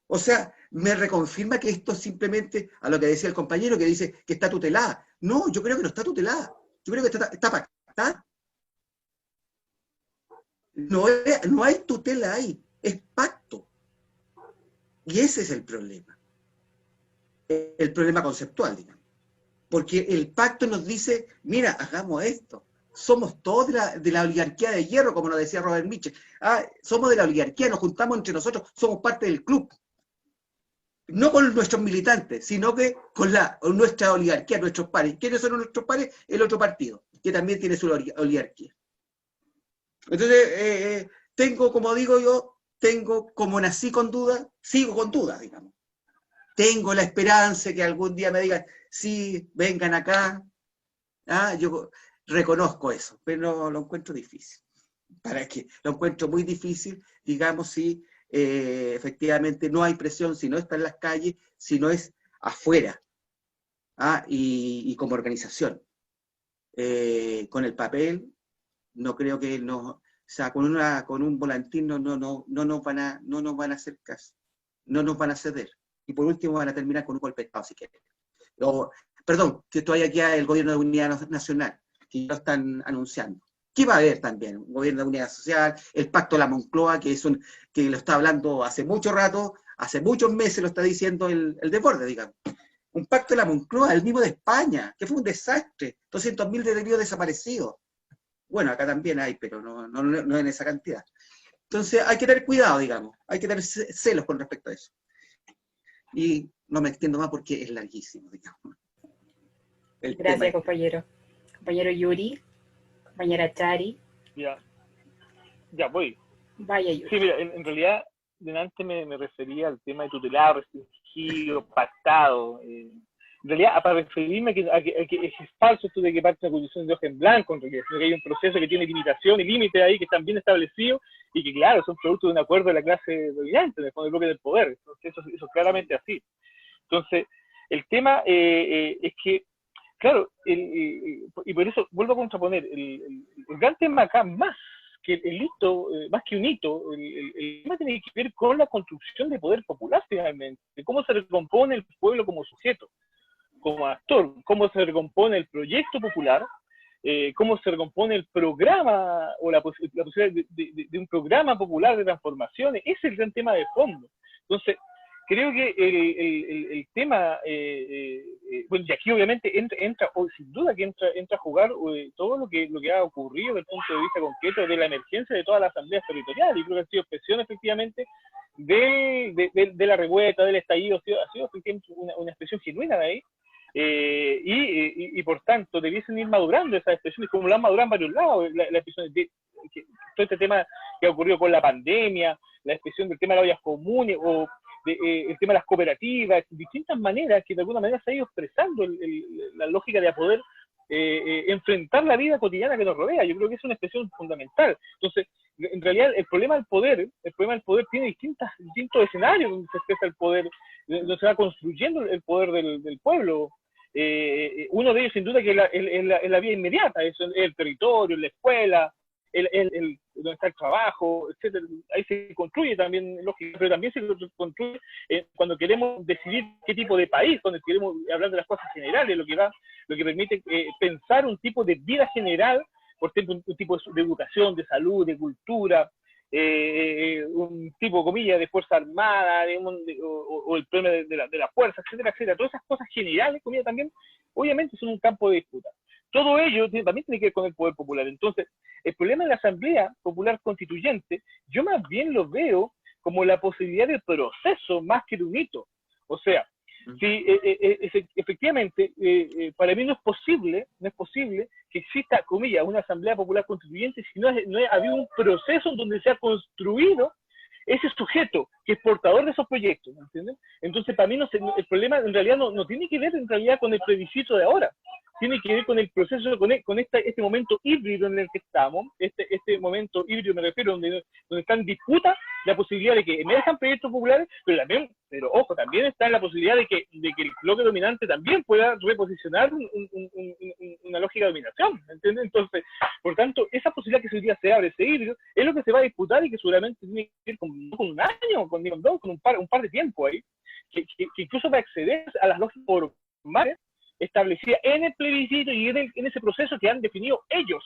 O sea, me reconfirma que esto simplemente, a lo que decía el compañero, que dice que está tutelada. No, yo creo que no está tutelada. Yo creo que está pactada. No hay tutela ahí, es pacto. Y ese es el problema. El problema conceptual, digamos. Porque el pacto nos dice, mira, hagamos esto. Somos todos de la oligarquía de hierro, como nos decía Robert Mitchell. Somos de la oligarquía, nos juntamos entre nosotros, somos parte del club. no con nuestros militantes, sino que con nuestra oligarquía, nuestros pares. ¿Quiénes son nuestros pares? El otro partido, que también tiene su oligarquía. Entonces, como digo yo, como nací con dudas, sigo con dudas, digamos. Tengo la esperanza que algún día me digan, sí, vengan acá. Yo reconozco eso, pero no, lo encuentro difícil. ¿Para qué? Lo encuentro muy difícil, digamos, si efectivamente no hay presión, si no está en las calles, si no es afuera, y como organización. Con el papel, no creo que o sea, con un volantín no nos van a hacer caso, no nos van a ceder. Y por último van a terminar con un golpe de Estado, si quieren. Perdón, que esto hay aquí el Gobierno de Unidad Nacional, que lo están anunciando. ¿Qué va a haber también? Un Gobierno de Unidad Social, el Pacto de la Moncloa, que lo está hablando hace mucho rato, hace muchos meses lo está diciendo el Desbordes, digamos. Un pacto de la Moncloa, el mismo de España, que fue un desastre, 200.000 detenidos desaparecidos. Bueno, acá también hay, pero no en esa cantidad. Entonces hay que tener cuidado, digamos, hay que tener celos con respecto a eso. Y no me extiendo más porque es larguísimo, digamos. Gracias, compañero. Compañero Yuri, compañera Chari. Ya voy. Vaya, Yuri. Sí, mira, en realidad, delante me refería al tema de tutelado, restringido, pactado. En realidad, para referirme a que es falso esto de que parte de una condición de hoja en blanco, en realidad, sino que hay un proceso que tiene limitación y límite ahí que están bien establecidos y que, claro, son producto de un acuerdo de la clase dominante, del bloque del poder. Entonces, eso es claramente así. Entonces, el tema es que, claro, y por eso vuelvo a contraponer, el gran tema acá, más que el hito, más que un hito, el tema tiene que ver con la construcción de poder popular finalmente, de cómo se recompone el pueblo como sujeto, como actor, cómo se recompone el proyecto popular, cómo se recompone el programa o la posibilidad de un programa popular de transformaciones. Ese es el gran tema de fondo. Entonces, creo que el tema, bueno, y aquí obviamente entra sin duda que entra a jugar todo lo que ha ocurrido desde el punto de vista concreto de la emergencia de todas las asambleas territoriales. Y creo que ha sido expresión efectivamente de la revuelta, del estallido, ha sido efectivamente una expresión genuina de ahí. Y por tanto debiesen ir madurando esas expresiones, como lo han madurado en varios lados, la expresión de todo este tema que ha ocurrido con la pandemia, la expresión del tema de las ollas comunes, o el tema de las cooperativas, distintas maneras que de alguna manera se ha ido expresando la lógica de poder enfrentar la vida cotidiana que nos rodea. Yo creo que es una expresión fundamental. Entonces, en realidad, el problema del poder tiene distintos escenarios donde se expresa el poder, donde se va construyendo el poder del pueblo. Uno de ellos, sin duda, que es la vía inmediata, es el territorio, la escuela, donde está el trabajo, etcétera. Ahí se construye también, lógico, pero también se construye cuando queremos decidir qué tipo de país, cuando queremos hablar de las cosas generales, lo que permite pensar un tipo de vida general, por ejemplo, un tipo de educación, de salud, de cultura, un tipo, comillas, de fuerza armada, o el problema de la fuerza, etcétera, etcétera. Todas esas cosas generales, comillas, también, obviamente, son un campo de disputa. Todo ello también tiene que ver con el poder popular. Entonces, el problema de la Asamblea Popular Constituyente, yo más bien lo veo como la posibilidad del proceso más que de un hito. O sea, si efectivamente para mí no es posible que exista, comillas, una Asamblea Popular Constituyente si no ha habido un proceso en donde se ha construido ese sujeto que es portador de esos proyectos, ¿me entienden? Entonces, para mí el problema en realidad no tiene que ver en realidad con el plebiscito de ahora, tiene que ver con el proceso, con este momento híbrido en el que estamos, este momento híbrido me refiero, donde está en disputa la posibilidad de que emerjan proyectos populares, pero ojo, también está en la posibilidad de que el bloque dominante también pueda reposicionar una lógica de dominación, ¿me entienden? Entonces, por tanto, esa posibilidad que hoy día se abre, ese híbrido, es lo que se va a disputar y que seguramente tiene que ver con un año, con un par de tiempo ahí, que incluso va a acceder a las lógicas formales establecida en el plebiscito y en ese proceso que han definido ellos,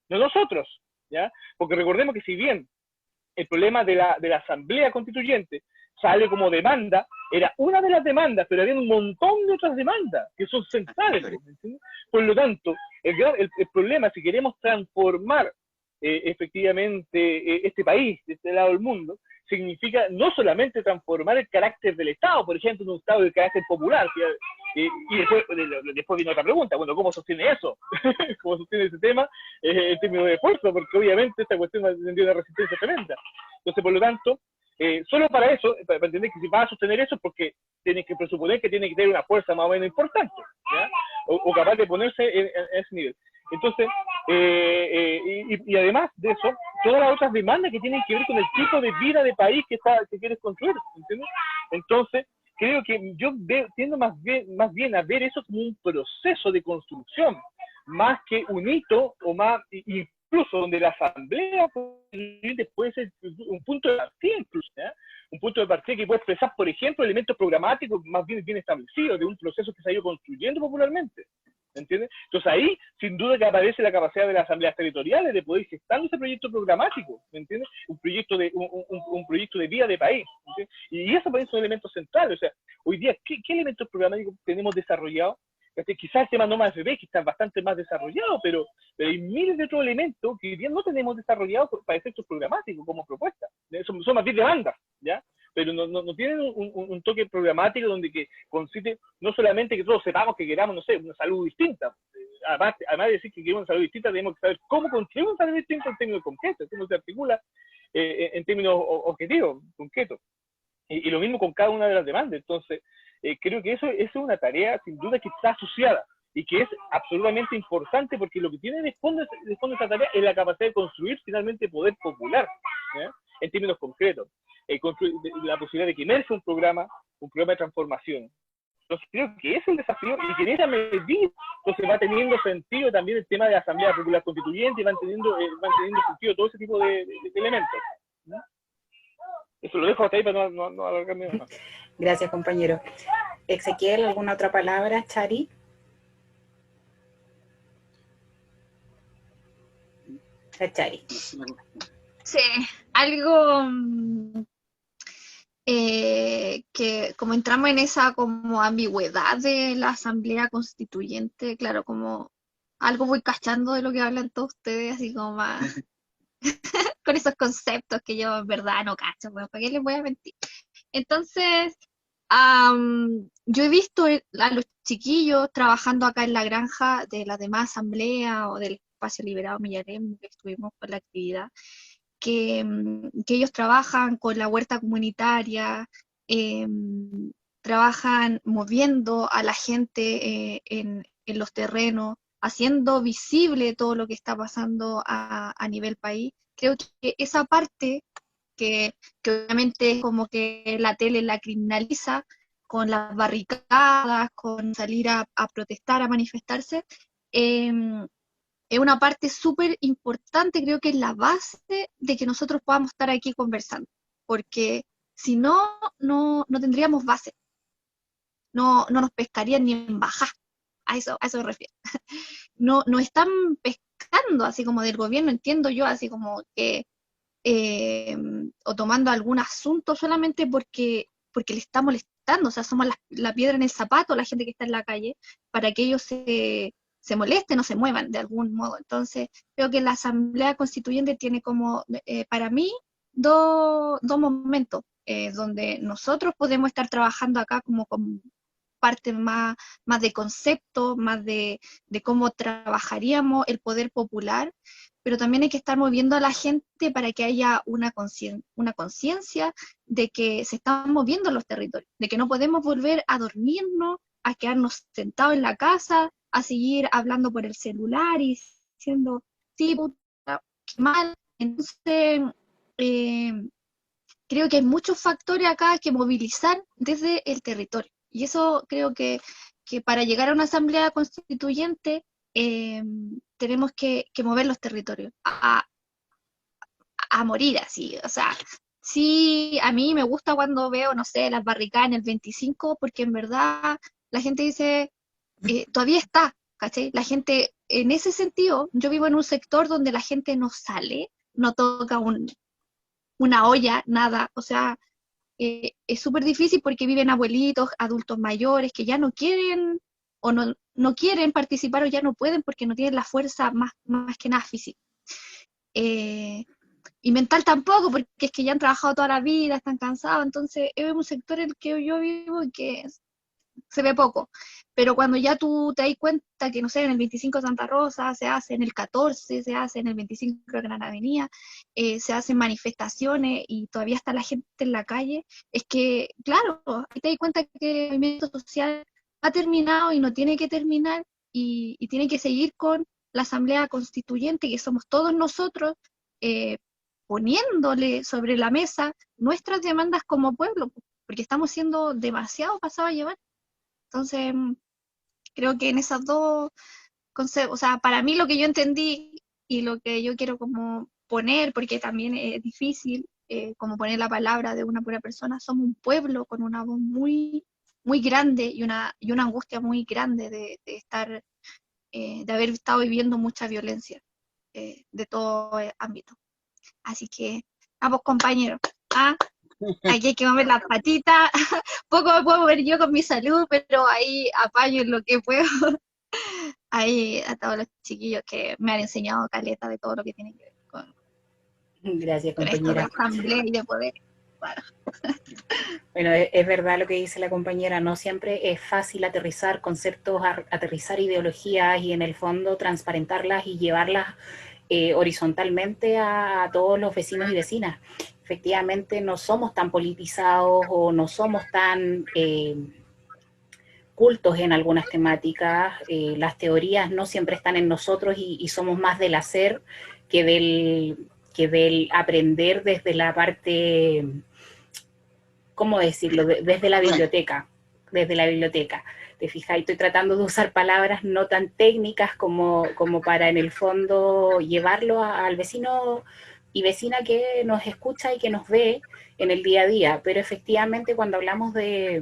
no nosotros, ¿ya? Porque recordemos que si bien el problema de la Asamblea Constituyente sale como demanda, era una de las demandas, pero había un montón de otras demandas que son centrales, ¿entiendes? Por lo tanto, el problema, si queremos transformar efectivamente este país, de este lado del mundo, significa no solamente transformar el carácter del Estado, por ejemplo, en un Estado de carácter popular, y después viene otra pregunta, bueno, ¿cómo sostiene eso? ¿Cómo sostiene ese tema en términos de esfuerzo? Porque obviamente esta cuestión va a tener una resistencia tremenda. Entonces, por lo tanto, solo para eso, para entender que si va a sostener eso, porque tiene que presuponer que tiene que tener una fuerza más o menos importante, ¿ya? O capaz de ponerse en ese nivel. Entonces, y además de eso, todas las otras demandas que tienen que ver con el tipo de vida de país que quieres construir, ¿entiendes? Entonces, creo que yo tiendo más bien a ver eso como un proceso de construcción, más que un hito, o más, incluso donde la asamblea puede ser un punto de partida, incluso, ¿ya? Un punto de partida que puede expresar, por ejemplo, elementos programáticos más bien establecidos de un proceso que se ha ido construyendo popularmente. ¿Entiendes? Entonces ahí, sin duda que aparece la capacidad de las asambleas territoriales de poder ir gestando ese proyecto programático, ¿me entiendes? Un proyecto de vida de país, ¿entiendes? Y eso para mí son elementos centrales. O sea, hoy día, ¿qué elementos programáticos tenemos desarrollados? Quizás el tema no más FP, que está bastante más desarrollado, pero hay miles de otros elementos que hoy día no tenemos desarrollados para efectos programáticos como propuesta. Son más bien demandas, ¿ya? Pero no tienen un toque programático donde que consiste no solamente que todos sepamos que queramos, no sé, una salud distinta. Además de decir que queremos una salud distinta, tenemos que saber cómo construimos una salud distinta en términos concretos, cómo se articula en términos objetivos, concretos. Y lo mismo con cada una de las demandas. Entonces, creo que eso es una tarea, sin duda, que está asociada y que es absolutamente importante, porque lo que tiene de fondo esa tarea es la capacidad de construir finalmente poder popular, ¿ya? En términos concretos. La posibilidad de que emerja un programa de transformación. Entonces creo que ese es el desafío, y que en esa medida entonces va teniendo sentido también el tema de la Asamblea Popular Constituyente, y van teniendo sentido todo ese tipo de elementos, ¿no? Eso lo dejo hasta ahí para no alargarme más. Gracias, compañero. Ezequiel, ¿alguna otra palabra? Chari. Chari. Sí, algo que como entramos en esa como ambigüedad de la Asamblea Constituyente, claro, como algo voy cachando de lo que hablan todos ustedes, así como más con esos conceptos que yo en verdad no cacho, bueno, ¿para qué les voy a mentir? Entonces, yo he visto a los chiquillos trabajando acá en la granja de la demás asamblea o del espacio liberado Millarem, que estuvimos con la actividad, que ellos trabajan con la huerta comunitaria, trabajan moviendo a la gente en los terrenos, haciendo visible todo lo que está pasando a nivel país. Creo que esa parte, que obviamente es como que la tele la criminaliza, con las barricadas, con salir a protestar, a manifestarse, es una parte súper importante, creo que es la base de que nosotros podamos estar aquí conversando, porque si no tendríamos base, no nos pescarían ni en bajá, a eso me refiero. No están pescando así como del gobierno, entiendo yo, así como que, o tomando algún asunto solamente porque le está molestando, o sea, somos la piedra en el zapato, la gente que está en la calle, para que ellos se molesten o se muevan de algún modo. Entonces, creo que la Asamblea Constituyente tiene como, para mí, dos momentos, donde nosotros podemos estar trabajando acá como con parte más de concepto, más de cómo trabajaríamos el poder popular, pero también hay que estar moviendo a la gente para que haya una conciencia de que se están moviendo los territorios, de que no podemos volver a dormirnos, a quedarnos sentados en la casa, a seguir hablando por el celular y diciendo, sí, puta, qué mal. Entonces, creo que hay muchos factores acá que movilizar desde el territorio. Y eso creo que para llegar a una asamblea constituyente tenemos que mover los territorios a morir así. O sea, sí, a mí me gusta cuando veo, no sé, las barricadas en el 25, porque en verdad la gente dice, todavía está, ¿cachai? La gente, en ese sentido, yo vivo en un sector donde la gente no sale, no toca una olla, nada, o sea, es súper difícil porque viven abuelitos, adultos mayores que ya no quieren o no quieren participar o ya no pueden porque no tienen la fuerza más que nada física. y mental tampoco, porque es que ya han trabajado toda la vida, están cansados, entonces es un sector en el que yo vivo y que se ve poco. Pero cuando ya tú te das cuenta que, no sé, en el 25 de Santa Rosa se hace, en el 14 se hace, en el 25 de Gran Avenida, se hacen manifestaciones y todavía está la gente en la calle, es que, claro, ahí te das cuenta que el movimiento social ha terminado y no tiene que terminar y tiene que seguir con la Asamblea Constituyente, que somos todos nosotros, poniéndole sobre la mesa nuestras demandas como pueblo, porque estamos siendo demasiado pasados a llevar. Entonces, creo que en esas dos conceptos, o sea, para mí lo que yo entendí y lo que yo quiero como poner, porque también es difícil como poner la palabra de una pura persona, somos un pueblo con una voz muy, muy grande y una angustia muy grande de estar, de haber estado viviendo mucha violencia de todo ámbito. Así que, vamos compañeros, aquí hay que mover las patitas, poco me puedo mover yo con mi salud, pero ahí apaño en lo que puedo. Ahí a todos los chiquillos que me han enseñado caleta de todo lo que tiene que ver Gracias, con esto de compañera. asamblea y de poder. Bueno, Bueno, es verdad lo que dice la compañera, no siempre es fácil aterrizar conceptos, aterrizar ideologías y en el fondo transparentarlas y llevarlas horizontalmente a todos los vecinos y vecinas. Efectivamente, no somos tan politizados o no somos tan cultos en algunas temáticas. Las teorías no siempre están en nosotros y somos más del hacer que del aprender desde la parte, ¿cómo decirlo? Desde la biblioteca, desde la biblioteca. Te fijas, estoy tratando de usar palabras no tan técnicas como para en el fondo llevarlo al vecino y vecina que nos escucha y que nos ve en el día a día. Pero efectivamente cuando hablamos de,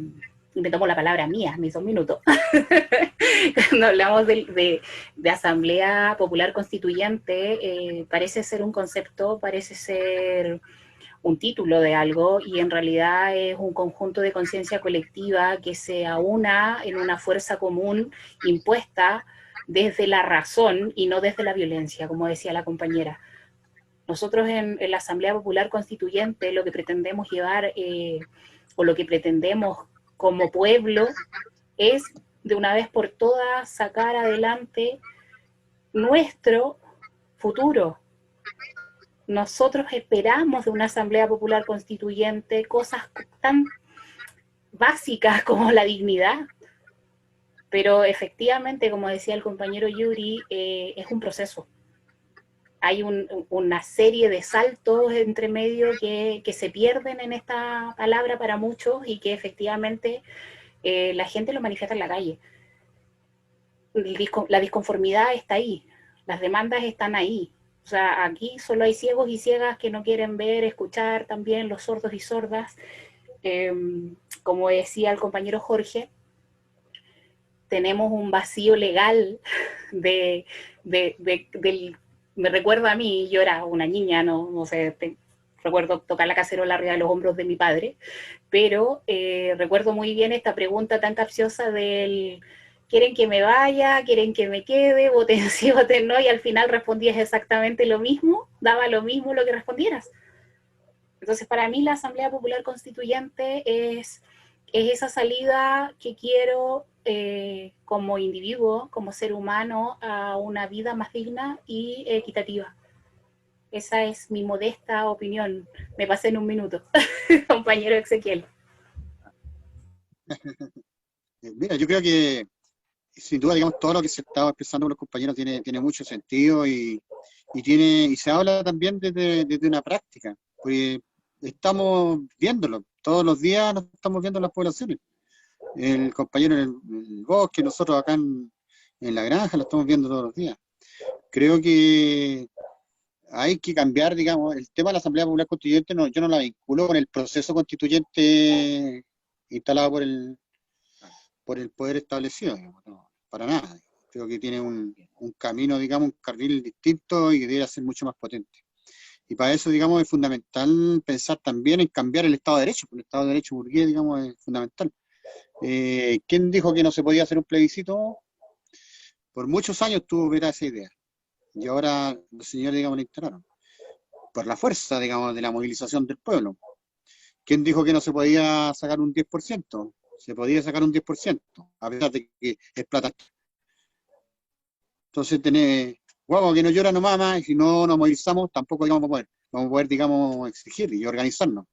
y me tomo la palabra mía, mis 2 minutos, cuando hablamos de Asamblea Popular Constituyente, parece ser un concepto, parece ser un título de algo y en realidad es un conjunto de conciencia colectiva que se aúna en una fuerza común impuesta desde la razón y no desde la violencia, como decía la compañera. Nosotros en la Asamblea Popular Constituyente lo que pretendemos llevar o lo que pretendemos como pueblo es de una vez por todas sacar adelante nuestro futuro. Nosotros esperamos de una Asamblea Popular Constituyente cosas tan básicas como la dignidad, pero efectivamente, como decía el compañero Yuri, es un proceso. Hay una serie de saltos entre medio que se pierden en esta palabra para muchos y que efectivamente la gente lo manifiesta en la calle. La disconformidad está ahí, las demandas están ahí. O sea, aquí solo hay ciegos y ciegas que no quieren ver, escuchar también, los sordos y sordas. Como decía el compañero Jorge, tenemos un vacío legal me recuerda a mí, yo era una niña, no sé, recuerdo tocar la cacerola arriba de los hombros de mi padre, pero recuerdo muy bien esta pregunta tan capciosa del ¿quieren que me vaya? ¿Quieren que me quede? Voten sí, voten no, y al final respondías exactamente lo mismo, daba lo mismo lo que respondieras. Entonces, para mí la Asamblea Popular Constituyente es esa salida que quiero como individuo, como ser humano, a una vida más digna y equitativa. Esa es mi modesta opinión. Me pasé en 1 minuto, compañero Ezequiel. Mira, yo creo que sin duda, digamos, todo lo que se estaba expresando con los compañeros tiene mucho sentido y se habla también desde una práctica, porque estamos viéndolo, todos los días nos estamos viendo en las poblaciones. El compañero en el bosque, nosotros acá en la granja, lo estamos viendo todos los días. Creo que hay que cambiar, digamos, el tema de la Asamblea Popular Constituyente, yo no la vinculo con el proceso constituyente instalado por el poder establecido, digamos, no, para nada. Creo que tiene un camino, digamos, un carril distinto y que debe ser mucho más potente. Y para eso, digamos, es fundamental pensar también en cambiar el Estado de Derecho, porque el Estado de Derecho burgués, digamos, es fundamental. ¿Quién dijo que no se podía hacer un plebiscito? Por muchos años tuvo esa idea. Y ahora los señores, digamos, la instalaron. por la fuerza, digamos, de la movilización del pueblo. ¿Quién dijo que no se podía sacar un 10%? Se podía sacar un 10%, a pesar de que es plata. Entonces, guau, que no llora no mama, y si no nos movilizamos, tampoco vamos a poder, digamos, exigir y organizarnos.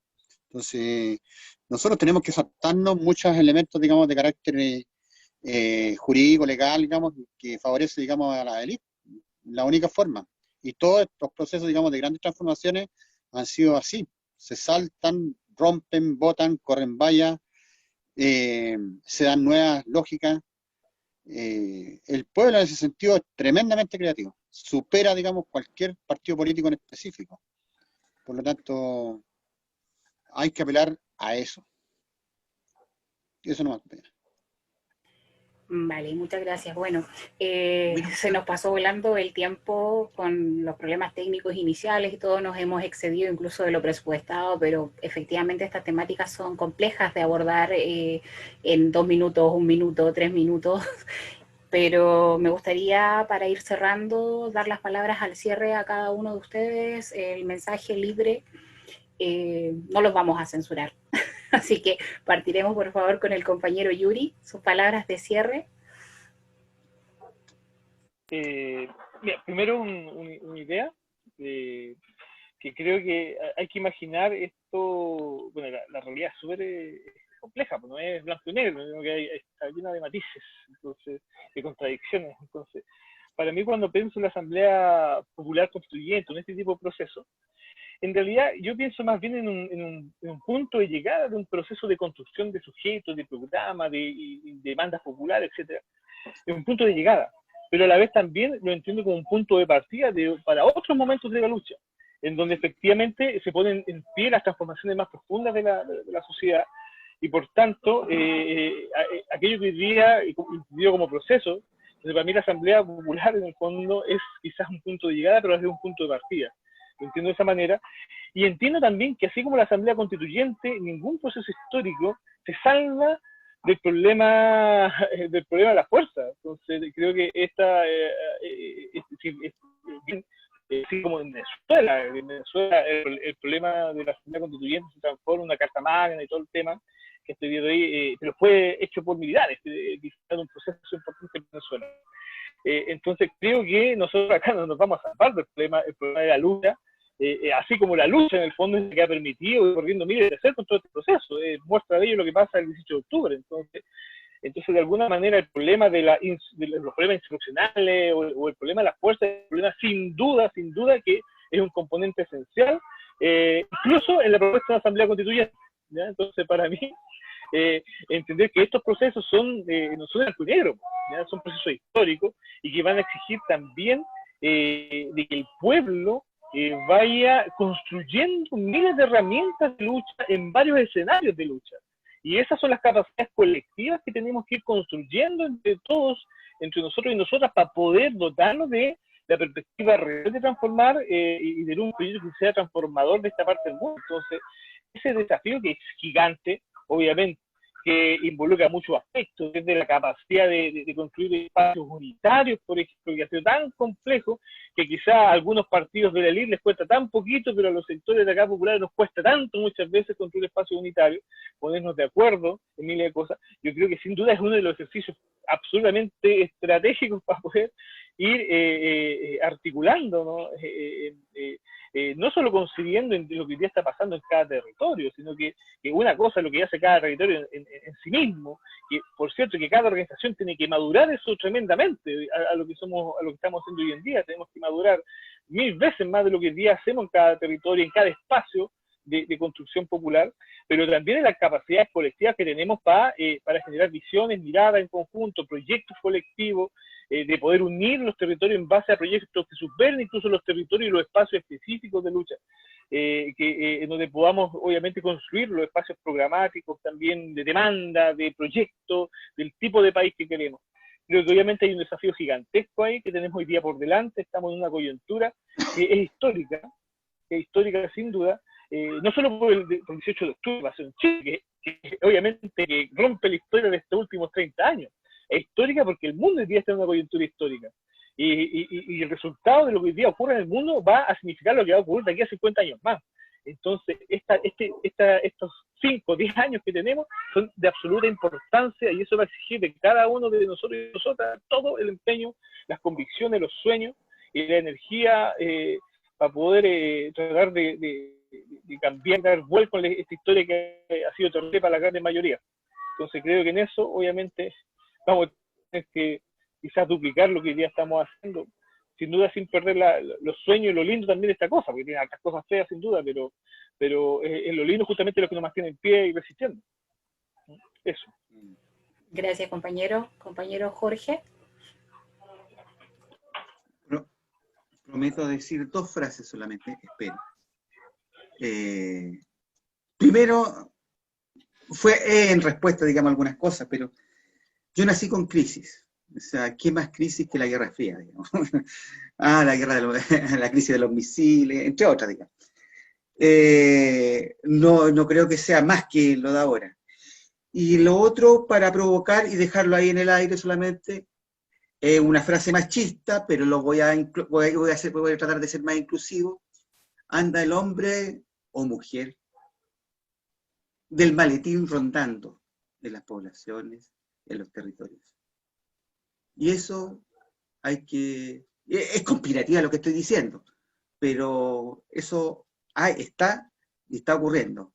Entonces, nosotros tenemos que saltarnos muchos elementos, digamos, de carácter jurídico, legal, digamos, que favorece, digamos, a la élite. La única forma. Y todos estos procesos, digamos, de grandes transformaciones han sido así. Se saltan, rompen, botan, corren vallas, se dan nuevas lógicas. El pueblo en ese sentido es tremendamente creativo. Supera, digamos, cualquier partido político en específico. Por lo tanto, hay que apelar a eso. Eso no va a apelar. Vale, muchas gracias. Bueno, se nos pasó volando el tiempo con los problemas técnicos iniciales y todo, nos hemos excedido incluso de lo presupuestado, pero efectivamente estas temáticas son complejas de abordar en 2 minutos, 1 minuto, 3 minutos, pero me gustaría, para ir cerrando, dar las palabras al cierre a cada uno de ustedes, el mensaje libre, no los vamos a censurar. Así que partiremos, por favor, con el compañero Yuri, sus palabras de cierre. Mira, primero una idea, que creo que hay que imaginar esto, bueno, la realidad es súper compleja, pues no es blanco y negro, sino que está llena de matices, entonces, de contradicciones. Entonces, para mí, cuando pienso en la Asamblea Popular Constituyente, en este tipo de procesos, en realidad yo pienso más bien en un punto de llegada de un proceso de construcción de sujetos, de programas, de demandas populares, etcétera. Es un punto de llegada, pero a la vez también lo entiendo como un punto de partida para otros momentos de la lucha, en donde efectivamente se ponen en pie las transformaciones más profundas de la sociedad, y por tanto, aquello que hoy día, entendido como proceso, entonces para mí la Asamblea Popular en el fondo es quizás un punto de llegada, pero es un punto de partida. Lo entiendo de esa manera. Y entiendo también que así como la Asamblea Constituyente, ningún proceso histórico se salva del problema de la fuerza. Entonces creo que así como en Venezuela el problema de la Asamblea Constituyente se transforma en una carta magna y todo el tema que estoy viendo ahí, pero fue hecho por militares, quizás un proceso importante en Venezuela. Entonces creo que nosotros acá no nos vamos a salvar del problema de la lucha, así como la lucha en el fondo es la que ha permitido ir corriendo miles de hacer con todo este proceso, muestra de ello lo que pasa el 18 de octubre. Entonces de alguna manera el problema de los problemas institucionales o el problema de las fuerzas, el problema sin duda que es un componente esencial, incluso en la propuesta de la Asamblea Constituyente, ¿ya? Entonces para mí entender que estos procesos no son blanco y negro, ¿ya? Son procesos históricos y que van a exigir también de que el pueblo vaya construyendo miles de herramientas de lucha en varios escenarios de lucha. Y esas son las capacidades colectivas que tenemos que ir construyendo entre todos, entre nosotros y nosotras, para poder dotarnos de la perspectiva real de transformar y de un proyecto que sea transformador de esta parte del mundo. Entonces, ese desafío que es gigante, obviamente, que involucra muchos aspectos, desde la capacidad de construir espacios unitarios, por ejemplo, que ha sido tan complejo que quizá a algunos partidos de la élite les cuesta tan poquito, pero a los sectores de acá populares nos cuesta tanto muchas veces construir espacios unitarios, ponernos de acuerdo en miles de cosas. Yo creo que sin duda es uno de los ejercicios absolutamente estratégicos para poder ir articulando, ¿no? No solo coincidiendo en lo que ya está pasando en cada territorio, sino que una cosa es lo que hace cada territorio en sí mismo, que por cierto que cada organización tiene que madurar eso tremendamente a lo que estamos haciendo hoy en día. Tenemos que madurar 1000 veces más de lo que hoy día hacemos en cada territorio, en cada espacio de construcción popular, pero también en las capacidades colectivas que tenemos para generar visiones, miradas en conjunto, proyectos colectivos, de poder unir los territorios en base a proyectos que superen incluso los territorios y los espacios específicos de lucha, en donde podamos obviamente construir los espacios programáticos también de demanda, de proyectos, del tipo de país que queremos. Creo que obviamente hay un desafío gigantesco ahí que tenemos hoy día por delante. Estamos en una coyuntura que es histórica sin duda, no solo por el 18 de octubre, va a ser un Chile que obviamente que rompe la historia de estos últimos 30 años. Es histórica porque el mundo hoy día está en una coyuntura histórica. y el resultado de lo que hoy día ocurre en el mundo va a significar lo que va a ocurrir de aquí a 50 años más. Entonces, estos 5 o 10 años que tenemos son de absoluta importancia, y eso va a exigir de cada uno de nosotros y nosotras todo el empeño, las convicciones, los sueños y la energía para poder tratar de cambiar, dar vuelco a esta historia que ha sido terrible para la gran mayoría. Entonces creo que en eso, obviamente, vamos a tener que quizás duplicar lo que hoy día estamos haciendo, sin duda sin perder los sueños y lo lindo también de esta cosa, porque tiene acá cosas feas sin duda, pero es lo lindo justamente lo que nos mantiene en pie y resistiendo. Eso. Gracias, compañero. Compañero Jorge. Prometo decir 2 frases solamente, espero. Primero, fue en respuesta, digamos, a algunas cosas, pero yo nací con crisis. O sea, ¿qué más crisis que la Guerra Fría, digamos? La crisis de los misiles, entre otras, digamos. No creo que sea más que lo de ahora. Y lo otro, para provocar y dejarlo ahí en el aire solamente, una frase machista, pero lo voy a tratar de ser más inclusivo. Anda el hombre o mujer del maletín rondando en las poblaciones, en los territorios. Y eso es conspirativa lo que estoy diciendo, pero eso está y está ocurriendo,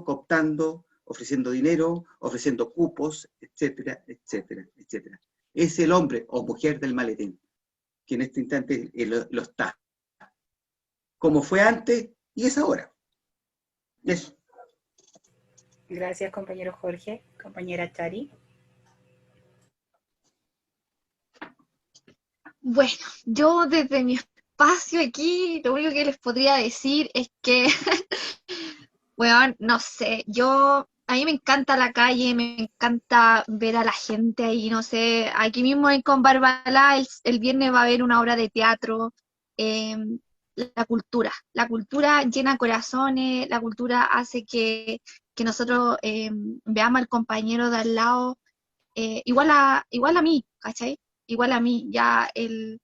cooptando, ofreciendo dinero, ofreciendo cupos, etcétera, etcétera, etcétera. Es el hombre o mujer del maletín, que en este instante lo está. Como fue antes y es ahora. Eso. Gracias, compañero Jorge. Compañera Chari. Bueno, yo desde mi espacio aquí, lo único que les podría decir es que, bueno, no sé, a mí me encanta la calle, me encanta ver a la gente ahí, no sé, aquí mismo en Con Barbalá el viernes va a haber una obra de teatro, la cultura llena corazones, la cultura hace que nosotros veamos al compañero de al lado igual a mí, ¿cachai? Igual a mí, ya el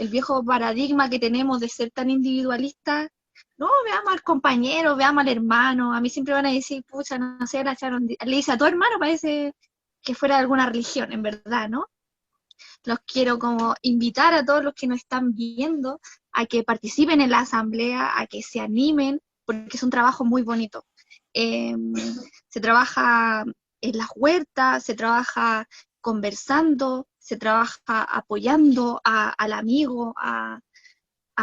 viejo paradigma que tenemos de ser tan individualista, no, veamos al compañero, veamos al hermano, a mí siempre van a decir, pucha, no sé, le dice a tu hermano, parece que fuera de alguna religión, en verdad, ¿no? Los quiero como invitar a todos los que nos están viendo a que participen en la asamblea, a que se animen, porque es un trabajo muy bonito. Se trabaja en las huertas, se trabaja conversando, se trabaja apoyando al amigo, a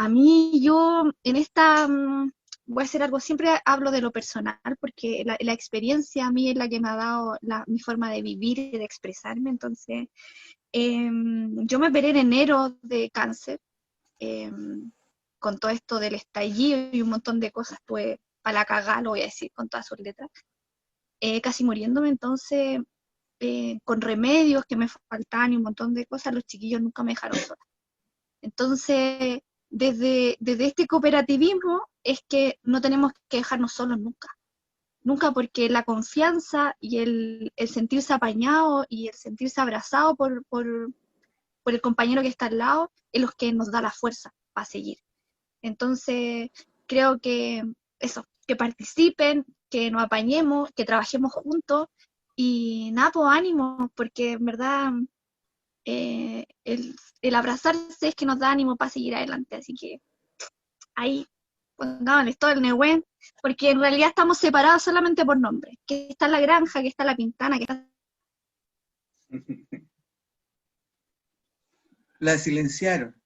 mí. Yo en esta voy a hacer algo, siempre hablo de lo personal, porque la experiencia a mí es la que me ha dado mi forma de vivir y de expresarme. Entonces, yo me operé en enero de cáncer, con todo esto del estallido y un montón de cosas, pues para la cagada, lo voy a decir con todas sus letras, casi muriéndome. Entonces, con remedios que me faltaban y un montón de cosas, los chiquillos nunca me dejaron sola. Entonces, desde este cooperativismo es que no tenemos que dejarnos solos nunca. Nunca, porque la confianza y el sentirse apañado y el sentirse abrazado por el compañero que está al lado es lo que nos da la fuerza para seguir. Entonces, creo que eso, que participen, que nos apañemos, que trabajemos juntos y nada, pues ánimo, porque en verdad el abrazarse es que nos da ánimo para seguir adelante. Así que ahí pongámosles todo el Nehuen, porque en realidad estamos separados solamente por nombre, que está la granja, que está la pintana, que está... La silenciaron.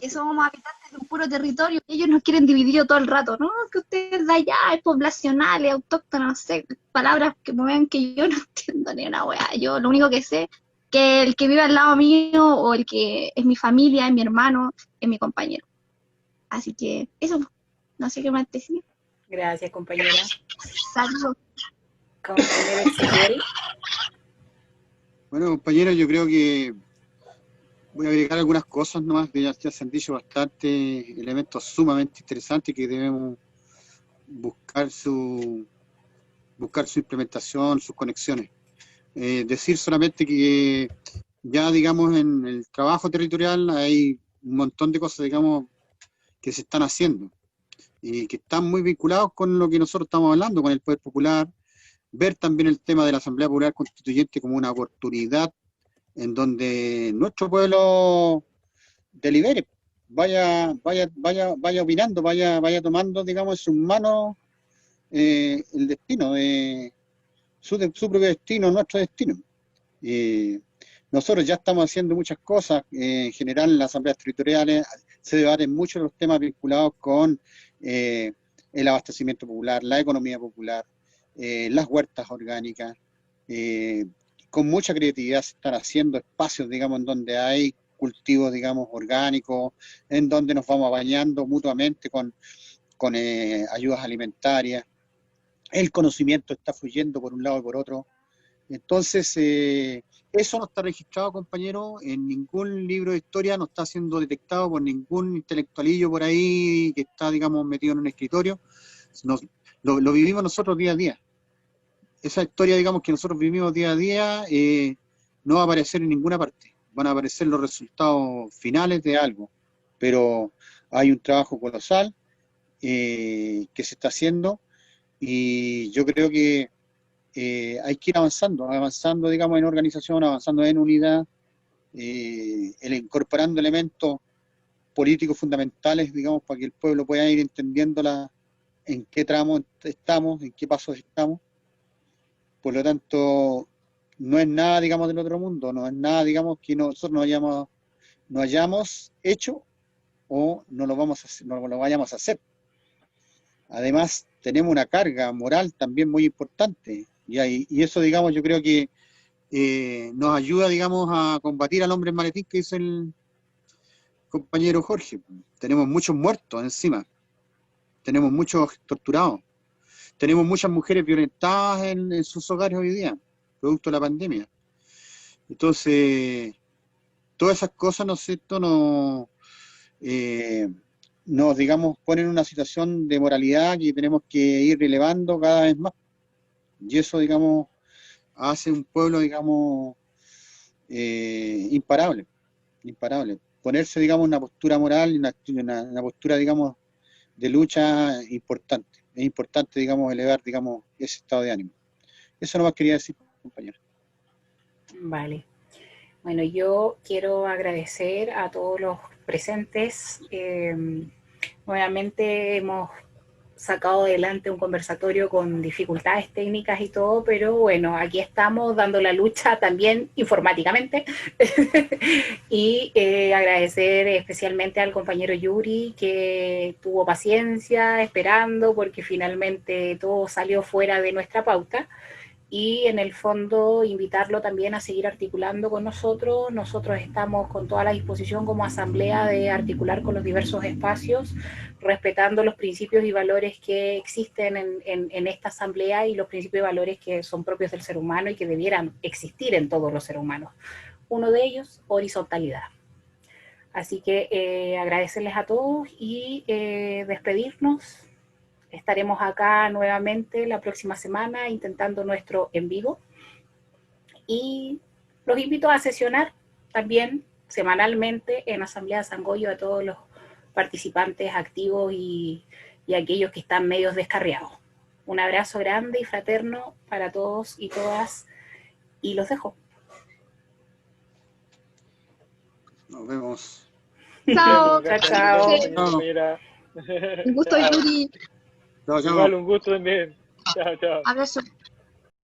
que somos habitantes de un puro territorio, y ellos nos quieren dividir todo el rato, ¿no? Que ustedes de allá, es poblacional, es autóctono, no sé, palabras que me vean que yo no entiendo ni una weá. Yo lo único que sé que el que vive al lado mío, o el que es mi familia, es mi hermano, es mi compañero. Así que eso, no sé qué más decir. Gracias, compañera. Saludos. Compañero Ezequiel. Bueno, compañero, yo creo que voy a agregar algunas cosas nomás, que ya se han dicho bastante elementos sumamente interesantes que debemos buscar su implementación, sus conexiones. Decir solamente que ya, digamos, en el trabajo territorial hay un montón de cosas, digamos, que se están haciendo y que están muy vinculados con lo que nosotros estamos hablando, con el poder popular, ver también el tema de la Asamblea Popular Constituyente como una oportunidad en donde nuestro pueblo delibere, vaya opinando, vaya tomando, digamos, en sus manos el destino, su propio destino, nuestro destino. Nosotros ya estamos haciendo muchas cosas, en general en las asambleas territoriales se debaten mucho los temas vinculados con el abastecimiento popular, la economía popular, las huertas orgánicas, con mucha creatividad se están haciendo espacios, digamos, en donde hay cultivos, digamos, orgánicos, en donde nos vamos bañando mutuamente con ayudas alimentarias. El conocimiento está fluyendo por un lado y por otro. Entonces, eso no está registrado, compañero, en ningún libro de historia, no está siendo detectado por ningún intelectualillo por ahí que está, digamos, metido en un escritorio. Lo vivimos nosotros día a día. Esa historia, digamos, que nosotros vivimos día a día, no va a aparecer en ninguna parte. Van a aparecer los resultados finales de algo. Pero hay un trabajo colosal que se está haciendo y yo creo que hay que ir avanzando, digamos, en organización, avanzando en unidad, incorporando elementos políticos fundamentales, digamos, para que el pueblo pueda ir entendiendo en qué tramo estamos, en qué pasos estamos. Por lo tanto, no es nada, digamos, del otro mundo, no es nada, digamos, que nosotros no hayamos hecho o no lo vayamos a hacer. Además, tenemos una carga moral también muy importante, y eso, digamos, yo creo que nos ayuda, digamos, a combatir al hombre en maletín, que dice el compañero Jorge. Tenemos muchos muertos encima, tenemos muchos torturados, tenemos muchas mujeres violentadas en sus hogares hoy día, producto de la pandemia. Entonces, todas esas cosas, ¿no es cierto?, nos, digamos, ponen en una situación de moralidad que tenemos que ir relevando cada vez más. Y eso, digamos, hace un pueblo, digamos, imparable. Ponerse, digamos, una postura moral, una postura, digamos, de lucha importante. Es importante, digamos, elevar, digamos, ese estado de ánimo. Eso nomás quería decir, compañero. Vale. Bueno, yo quiero agradecer a todos los presentes. Nuevamente hemos sacado adelante un conversatorio con dificultades técnicas y todo, pero bueno, aquí estamos dando la lucha también informáticamente. Y agradecer especialmente al compañero Yuri, que tuvo paciencia esperando, porque finalmente todo salió fuera de nuestra pauta. Y en el fondo invitarlo también a seguir articulando con nosotros. Nosotros estamos con toda la disposición como asamblea de articular con los diversos espacios, respetando los principios y valores que existen en esta asamblea y los principios y valores que son propios del ser humano y que debieran existir en todos los seres humanos. Uno de ellos, horizontalidad. Así que agradecerles a todos y despedirnos. Estaremos acá nuevamente la próxima semana intentando nuestro en vivo. Y los invito a sesionar también semanalmente en Asamblea Sangoyo a todos los participantes activos y aquellos que están medios descarriados. Un abrazo grande y fraterno para todos y todas y los dejo. Nos vemos. Chao. Chao. Un gusto, Yuri. Chao, chao. Igual, un gusto también. Chao, chao. Abrazo.